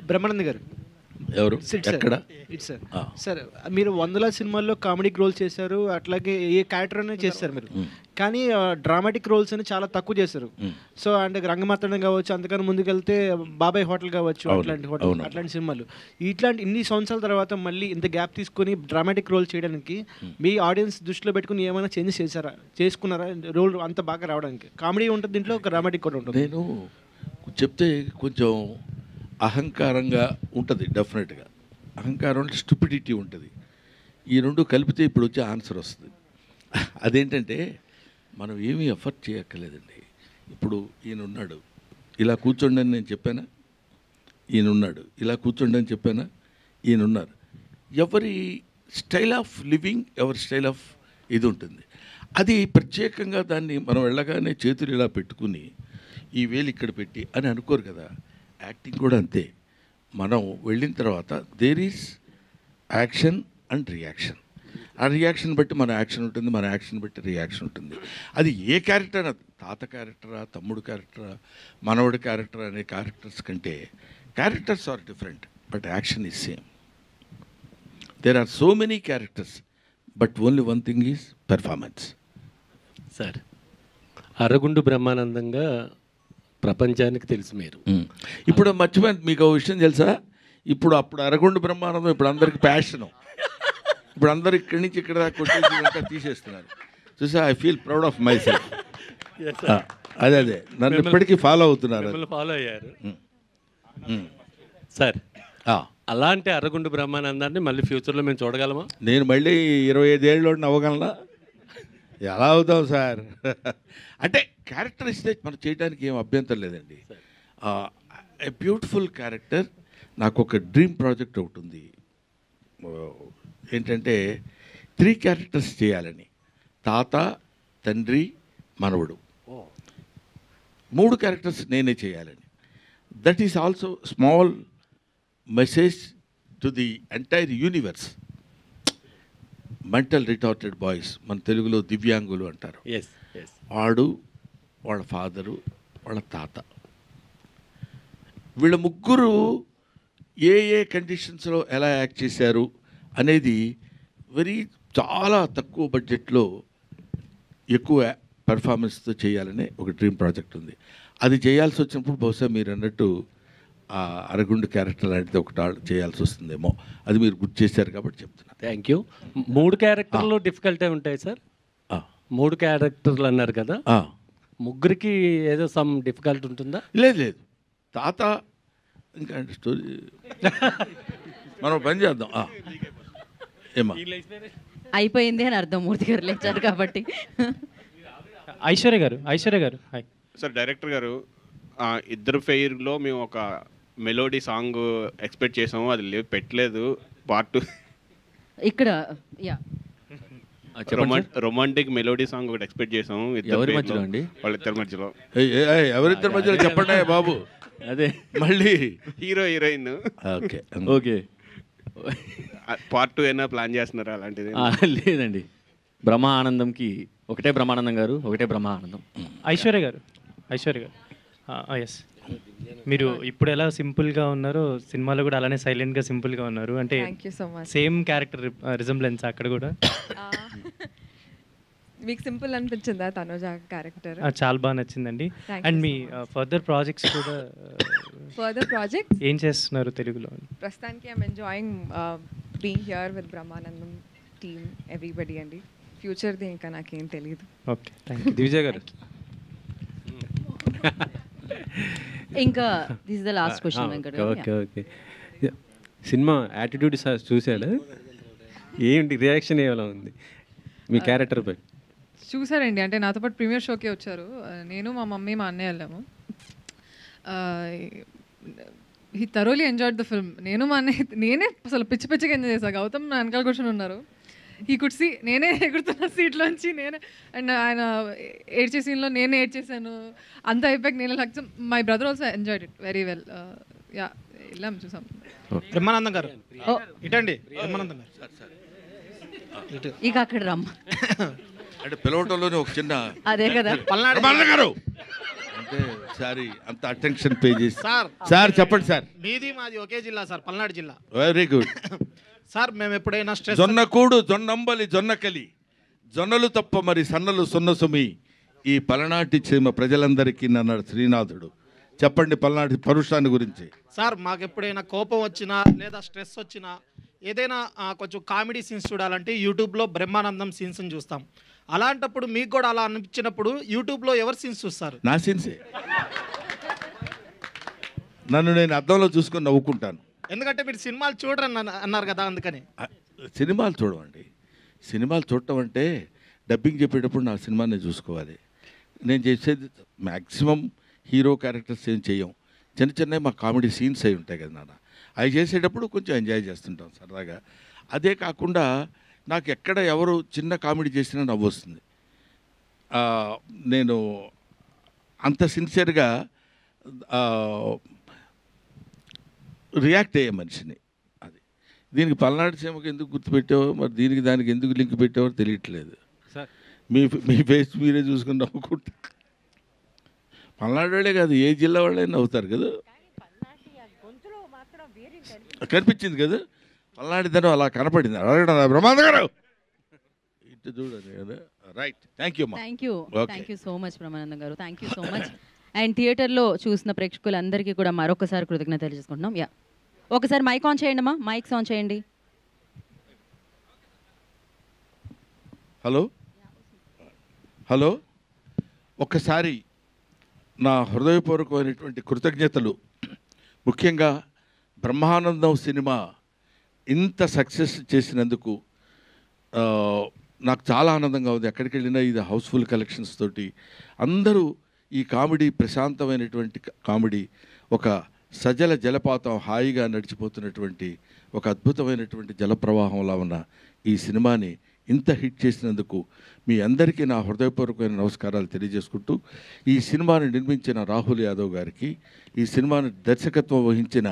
బ్రహ్మానంద్ గారు ఎవరు ఎక్కడ? సార్ సార్ మీరు వందల సినిమాల్లో కామెడిక్ రోల్స్ చేశారు, అట్లాగే ఏ క్యారెక్టర్ అనేది చేస్తారు మీరు, కానీ డ్రామాటిక్ రోల్స్ అని చాలా తక్కువ చేశారు. సో అంటే రంగమార్తాండం కావచ్చు, అంతకన్నా ముందుకెళ్తే బాబాయ్ హోటల్ కావచ్చు, అట్లాంటి సినిమాలు. ఇన్ని సంవత్సరాల తర్వాత మళ్ళీ ఇంత గ్యాప్ తీసుకొని డ్రామాటిక్ రోల్ చేయడానికి మీ ఆడియన్స్ దృష్టిలో పెట్టుకుని ఏమైనా చేంజెస్ చేసుకున్నారా రోల్ అంత బాగా రావడానికి? కామెడీ ఉంటుంది దీంట్లో, డ్రామాటిక్ కూడా ఉంటుంది. నేను చెప్తే కొంచెం అహంకారంగా ఉంటుంది, డెఫినెట్గా అహంకారం అంటే స్టూపిడిటీ ఉంటుంది. ఈ రెండు కలిపితే ఇప్పుడు వచ్చే ఆన్సర్ వస్తుంది. అదేంటంటే మనం ఏమీ ఎఫర్ట్ చేయక్కర్లేదండి. ఇప్పుడు ఈయన ఉన్నాడు, ఇలా కూర్చోండి అని నేను చెప్పానా? ఈయన ఉన్నాడు, ఇలా కూర్చోండి అని చెప్పానా? ఈయన ఉన్నారు. ఎవరి స్టైల్ ఆఫ్ లివింగ్, ఎవరి స్టైల్ ఆఫ్ ఇది ఉంటుంది. అది ప్రత్యేకంగా దాన్ని మనం వెళ్ళగానే చేతులు ఇలా పెట్టుకుని ఈ వేలు ఇక్కడ పెట్టి అని అనుకోరు కదా. యాక్టింగ్ కూడా అంతే. మనం వెళ్ళిన తర్వాత there is action and reaction. ఆ రియాక్షన్ బట్టి మన యాక్షన్ ఉంటుంది, మన యాక్షన్ బట్టి రియాక్షన్ ఉంటుంది. అది ఏ క్యారెక్టర్, తాత క్యారెక్టరా, తమ్ముడు క్యారెక్టరా, మనవడి క్యారెక్టర్ అనే క్యారెక్టర్స్ కంటే characters are different, but action is same. There are so many characters, but only one thing is performance. Sir అరగుండు బ్రహ్మానందంగా ప్రపంచానికి తెలుసు మీరు. ఇప్పుడు మర్చిపోయింది, మీకు ఒక విషయం తెలుసా? అప్పుడు అరగుండు బ్రహ్మానందం ఇప్పుడు అందరికి ప్యాషను. ఇప్పుడు అందరు ఇక్కడి నుంచి ఇక్కడ దాకా కొట్టేసి అంతా తీసేస్తున్నారు. చూసా, I feel proud of my self. అదే నన్ను ఇప్పటికీ ఫాలో అవుతున్నారు. ఫాలో అయ్యారు సార్. అలాంటి అరగుండు బ్రహ్మానందాన్ని మళ్ళీ ఫ్యూచర్లో మేము చూడగలమా? నేను మళ్ళీ 25 ఏళ్ళలో అవ్వగలనా? ఎలా అవుతాం సార్? అంటే క్యారెక్టర్ ఇస్తే మనం చేయడానికి ఏం అభ్యంతరం లేదండి. A beautiful character. నాకు ఒక డ్రీమ్ ప్రాజెక్ట్ ఒకటి ఉంది. ఏంటంటే 3 క్యారెక్టర్స్ చేయాలని. తాత, తండ్రి, మనవడు, 3 క్యారెక్టర్స్ నేనే చేయాలని. That is also small message to the entire universe. Mental retarded boys, మన తెలుగులో దివ్యాంగులు అంటారు. వాడు, వాళ్ళ ఫాదరు, వాళ్ళ తాత, వీళ్ళ ముగ్గురు ఏ కండిషన్స్లో ఎలా యాక్ట్ చేశారు అనేది చాలా తక్కువ బడ్జెట్లో ఎక్కువ పెర్ఫార్మెన్స్తో చేయాలనే ఒక డ్రీమ్ ప్రాజెక్ట్ ఉంది. అది చేయాల్సి వచ్చినప్పుడు బహుశా మీరు అన్నట్టు అరగుండు క్యారెక్టర్ లాంటిది ఒకటి చేయాల్సి వస్తుందేమో. అది మీరు గుర్తు చేశారు కాబట్టి చెప్తున్నా. Thank you. 3 క్యారెక్టర్లు డిఫికల్టీ ఉంటాయి సార్? 3 క్యారెక్టర్లు అన్నారు కదా, ముగ్గురికి ఏదో సమ్ డిఫికల్టీ ఉంటుందా? లేదు, తాత ఇంకా స్టోరీ మనం పని చేద్దాం. ఏమా అయిపోయింది అని అర్థం. మూర్తి గారు లేచారు కాబట్టి. ఐశ్వర్య గారు హాయ్ సార్. డైరెక్టర్ గారు, ఇద్దరు ఫెయిర్లో మేము ఒక మెలోడీ సాంగ్ ఎక్స్పెక్ట్ చేసాము, అది పెట్టలేదు. పార్ట్ 2 ఇక్కడ రొమాంటిక్ మెలోడీ సాంగ్ ఒకటి ఎక్స్పెక్ట్ చేసాము. ఎవరి మధ్యలో అండి? వాళ్ళిద్దరి మధ్యలో. ఎవరిద్దరి మధ్యలో చెప్పండి బాబు. అదే మళ్ళీ హీరో హీరోయిన్. ఓకే. పార్ట్ 2 అయినా ప్లాన్ చేస్తున్నారా అలాంటిది? లేదండి, బ్రహ్మ ఆనందంకి ఒకటే బ్రహ్మానందం గారు, ఒకటే బ్రహ్మ ఆనందం. ఐశ్వర్య గారు ఎస్. మీరు ఇప్పుడు ఎలా సింపుల్గా ఉన్నారో సినిమాలో కూడా అలానే సైలెంట్గా సింపుల్గా ఉన్నారు. అంటే సేమ్ క్యారెక్టర్ రిజంబ్లెన్స్ అక్కడ కూడా. మీకు సింపుల్ అనిపించిందా తనుజ క్యారెక్టర్? చాలా బాగా నచ్చిందండి. అండ్ మీ ఫర్దర్ ప్రాజెక్ట్స్ కూడా ఏం చేస్తున్నారు తెలుగులో? ప్రస్తుతానికి I'm enjoying being here with Brahmanandam team, everybody అండి. ఫ్యూచర్ది ఇంకా నాకేం తెలియదు. Okay, thank you. దివిజయ్ గారు ఇంకా this is the last question Venkata. Okay. Cinema attitude చూసాడు, ఏంటి రియాక్షన్ ఏలా ఉంది మీ క్యారెక్టర్ పై? చూసారండి, అంటే నాతో పాటు ప్రీమియర్ షోకే వచ్చారు. నేను, మా మమ్మీ, మా అన్నయ్య వెళ్ళాము. He thoroughly enjoyed the film. నేనే అసలు పిచ్చిగా ఎంజాయ్ చేశాను. గౌతమ్ నా వెనకాల కూర్చొని ఉన్నారు. హీ కుడ్ సీ నేనే ఎగురుతున్న సీట్లోంచి, నేనే. అండ్ ఆయన ఏడ్చే సీన్లో నేనే ఏడ్చేసాను. అంత అయిపోయాక నేను like my brother also enjoyed it very well. Yeah, వెళ్ళాం, చూసాం. బ్రహ్మానందం గారు ఇటండి. బ్రహ్మానందం గారు ఇక అక్కడ రమ్మ అంటే పిలవటంలోనే ఒక చిన్న అదే కదా బ్రహ్మానందం గారు అంటే సారీ అంత అటెన్షన్ పే చేసి. సార్ చెప్పండి సార్. మీది మాది ఒకే జిల్లా సార్, పల్నాడు జిల్లా. Very good sir. మేము ఎప్పుడైనా స్ట్రెస్ జొన్నకూడు, జొన్నంబలి, జొన్నకలి, జొన్నలు తప్ప మరి సన్నలు సున్నసుమి ఈ పలనాటి చీమ ప్రజలందరికీ అన్నాడు శ్రీనాథుడు. చెప్పండి పల్నాటి పరుషాన్ని గురించి. సార్, మాకు ఎప్పుడైనా కోపం వచ్చినా లేదా స్ట్రెస్ వచ్చినా ఏదైనా కొంచెం కామెడీ సీన్స్ చూడాలంటే యూట్యూబ్లో బ్రహ్మానందం సీన్స్ని చూస్తాం. అలాంటప్పుడు మీకు కూడా అలా అనిపించినప్పుడు యూట్యూబ్లో ఎవరు సీన్స్ చూస్తారు? నా సీన్సే. నన్ను నేను అద్దంలో చూసుకొని నవ్వుకుంటాను. ఎందుకంటే మీరు సినిమాలు చూడరని అన్నారు కదా, అందుకని. సినిమాలు చూడమండి. సినిమాలు చూడటం అంటే డబ్బింగ్ చెప్పేటప్పుడు నా సినిమాని చూసుకోవాలి. నేను చేసేది మ్యాక్సిమం హీరో క్యారెక్టర్స్ ఏం చేయం, చిన్న మా కామెడీ సీన్స్ అయి ఉంటాయి కదా నాన్న, అవి చేసేటప్పుడు కొంచెం ఎంజాయ్ చేస్తుంటాం సరదాగా. అదే కాకుండా నాకు ఎక్కడ ఎవరు చిన్న కామెడీ చేసినా నవ్వు వస్తుంది. నేను అంత సిన్సియర్గా రియాక్ట్ అయ్యే మనిషిని. అది దీనికి పల్నాడు సీమకు ఎందుకు గుర్తుపెట్టావో, మరి దీనికి దానికి ఎందుకు లింక్ పెట్టావో తెలియట్లేదు. మీ ఫేస్ మీరే చూసుకుని నవ్వుకుంటా. పల్నాడు వాళ్ళే కాదు, ఏ జిల్లా వాళ్ళైనా నవ్వుతారు కదా. కనిపించింది కదా పల్నాడిదనం, అలా కనపడింది. అడగడం బ్రహ్మానంద గారు ఇటు చూడండి కదా. Right, thank you. Thank you so much Brahmanandam garu, thank you so much. And థియేటర్లో చూసిన ప్రేక్షకులందరికీ కూడా మరొకసారి కృతజ్ఞత తెలియజేసుకుంటున్నాం. యా, ఒకసారి మైక్ ఆన్ చేయండి అమ్మా, మైక్స్ ఆన్ చేయండి. హలో హలో, ఒక్కసారి నా హృదయపూర్వకమైనటువంటి కృతజ్ఞతలు. ముఖ్యంగా బ్రహ్మానందం సినిమా ఇంత సక్సెస్ చేసినందుకు నాకు చాలా ఆనందంగా ఉంది. ఎక్కడికి వెళ్ళినా ఇది హౌస్ఫుల్ కలెక్షన్స్ తోటి అందరూ ఈ కామెడీ, ప్రశాంతమైనటువంటి కామెడీ, ఒక సజల జలపాతం హాయిగా నడిచిపోతున్నటువంటి ఒక అద్భుతమైనటువంటి జలప్రవాహంలా ఉన్న ఈ సినిమాని ఇంత హిట్ చేసినందుకు మీ అందరికీ నా హృదయపూర్వకమైన నమస్కారాలు తెలియజేసుకుంటూ, ఈ సినిమాని నిర్మించిన రాహుల్ యాదవ్ గారికి, ఈ సినిమాని దర్శకత్వం వహించిన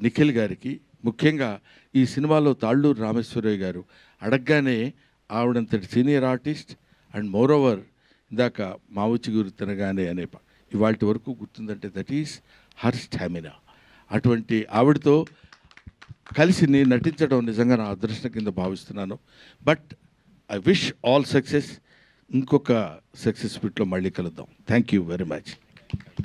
నిఖిల్ గారికి, ముఖ్యంగా ఈ సినిమాలో తాళ్ళూరు రామేశ్వరయ్య గారు అడగగానే ఆవిడంతటి సీనియర్ ఆర్టిస్ట్ అండ్ మోరోవర్ ఇందాక మావుచి గురు తినగానే అనే ఇవాటి వరకు గుర్తుందంటే దట్ ఈస్ హర్ స్టామినా. అటువంటి ఆవిడతో కలిసి నేను నటించడం నిజంగా నా అదృష్టం కింద భావిస్తున్నాను. But I wish all success. ఇంకొక సక్సెస్ మీట్లో మళ్ళీ కలుద్దాం. Thank you very much.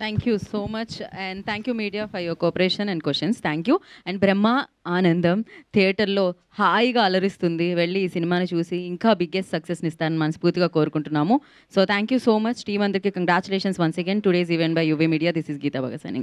Thank you so much and thank you media for your cooperation and questions. Thank you. And Brahma Anandam థియేటర్లో హాయిగా అలరిస్తుంది. వెళ్ళి ఈ సినిమాని చూసి ఇంకా బిగ్గెస్ట్ సక్సెస్ని ఇస్తానని మనస్ఫూర్తిగా కోరుకుంటున్నాము. So thank you so much team అందరికీ. Congratulations once again today's event by యువే media. This is Geetha Bhagat signing.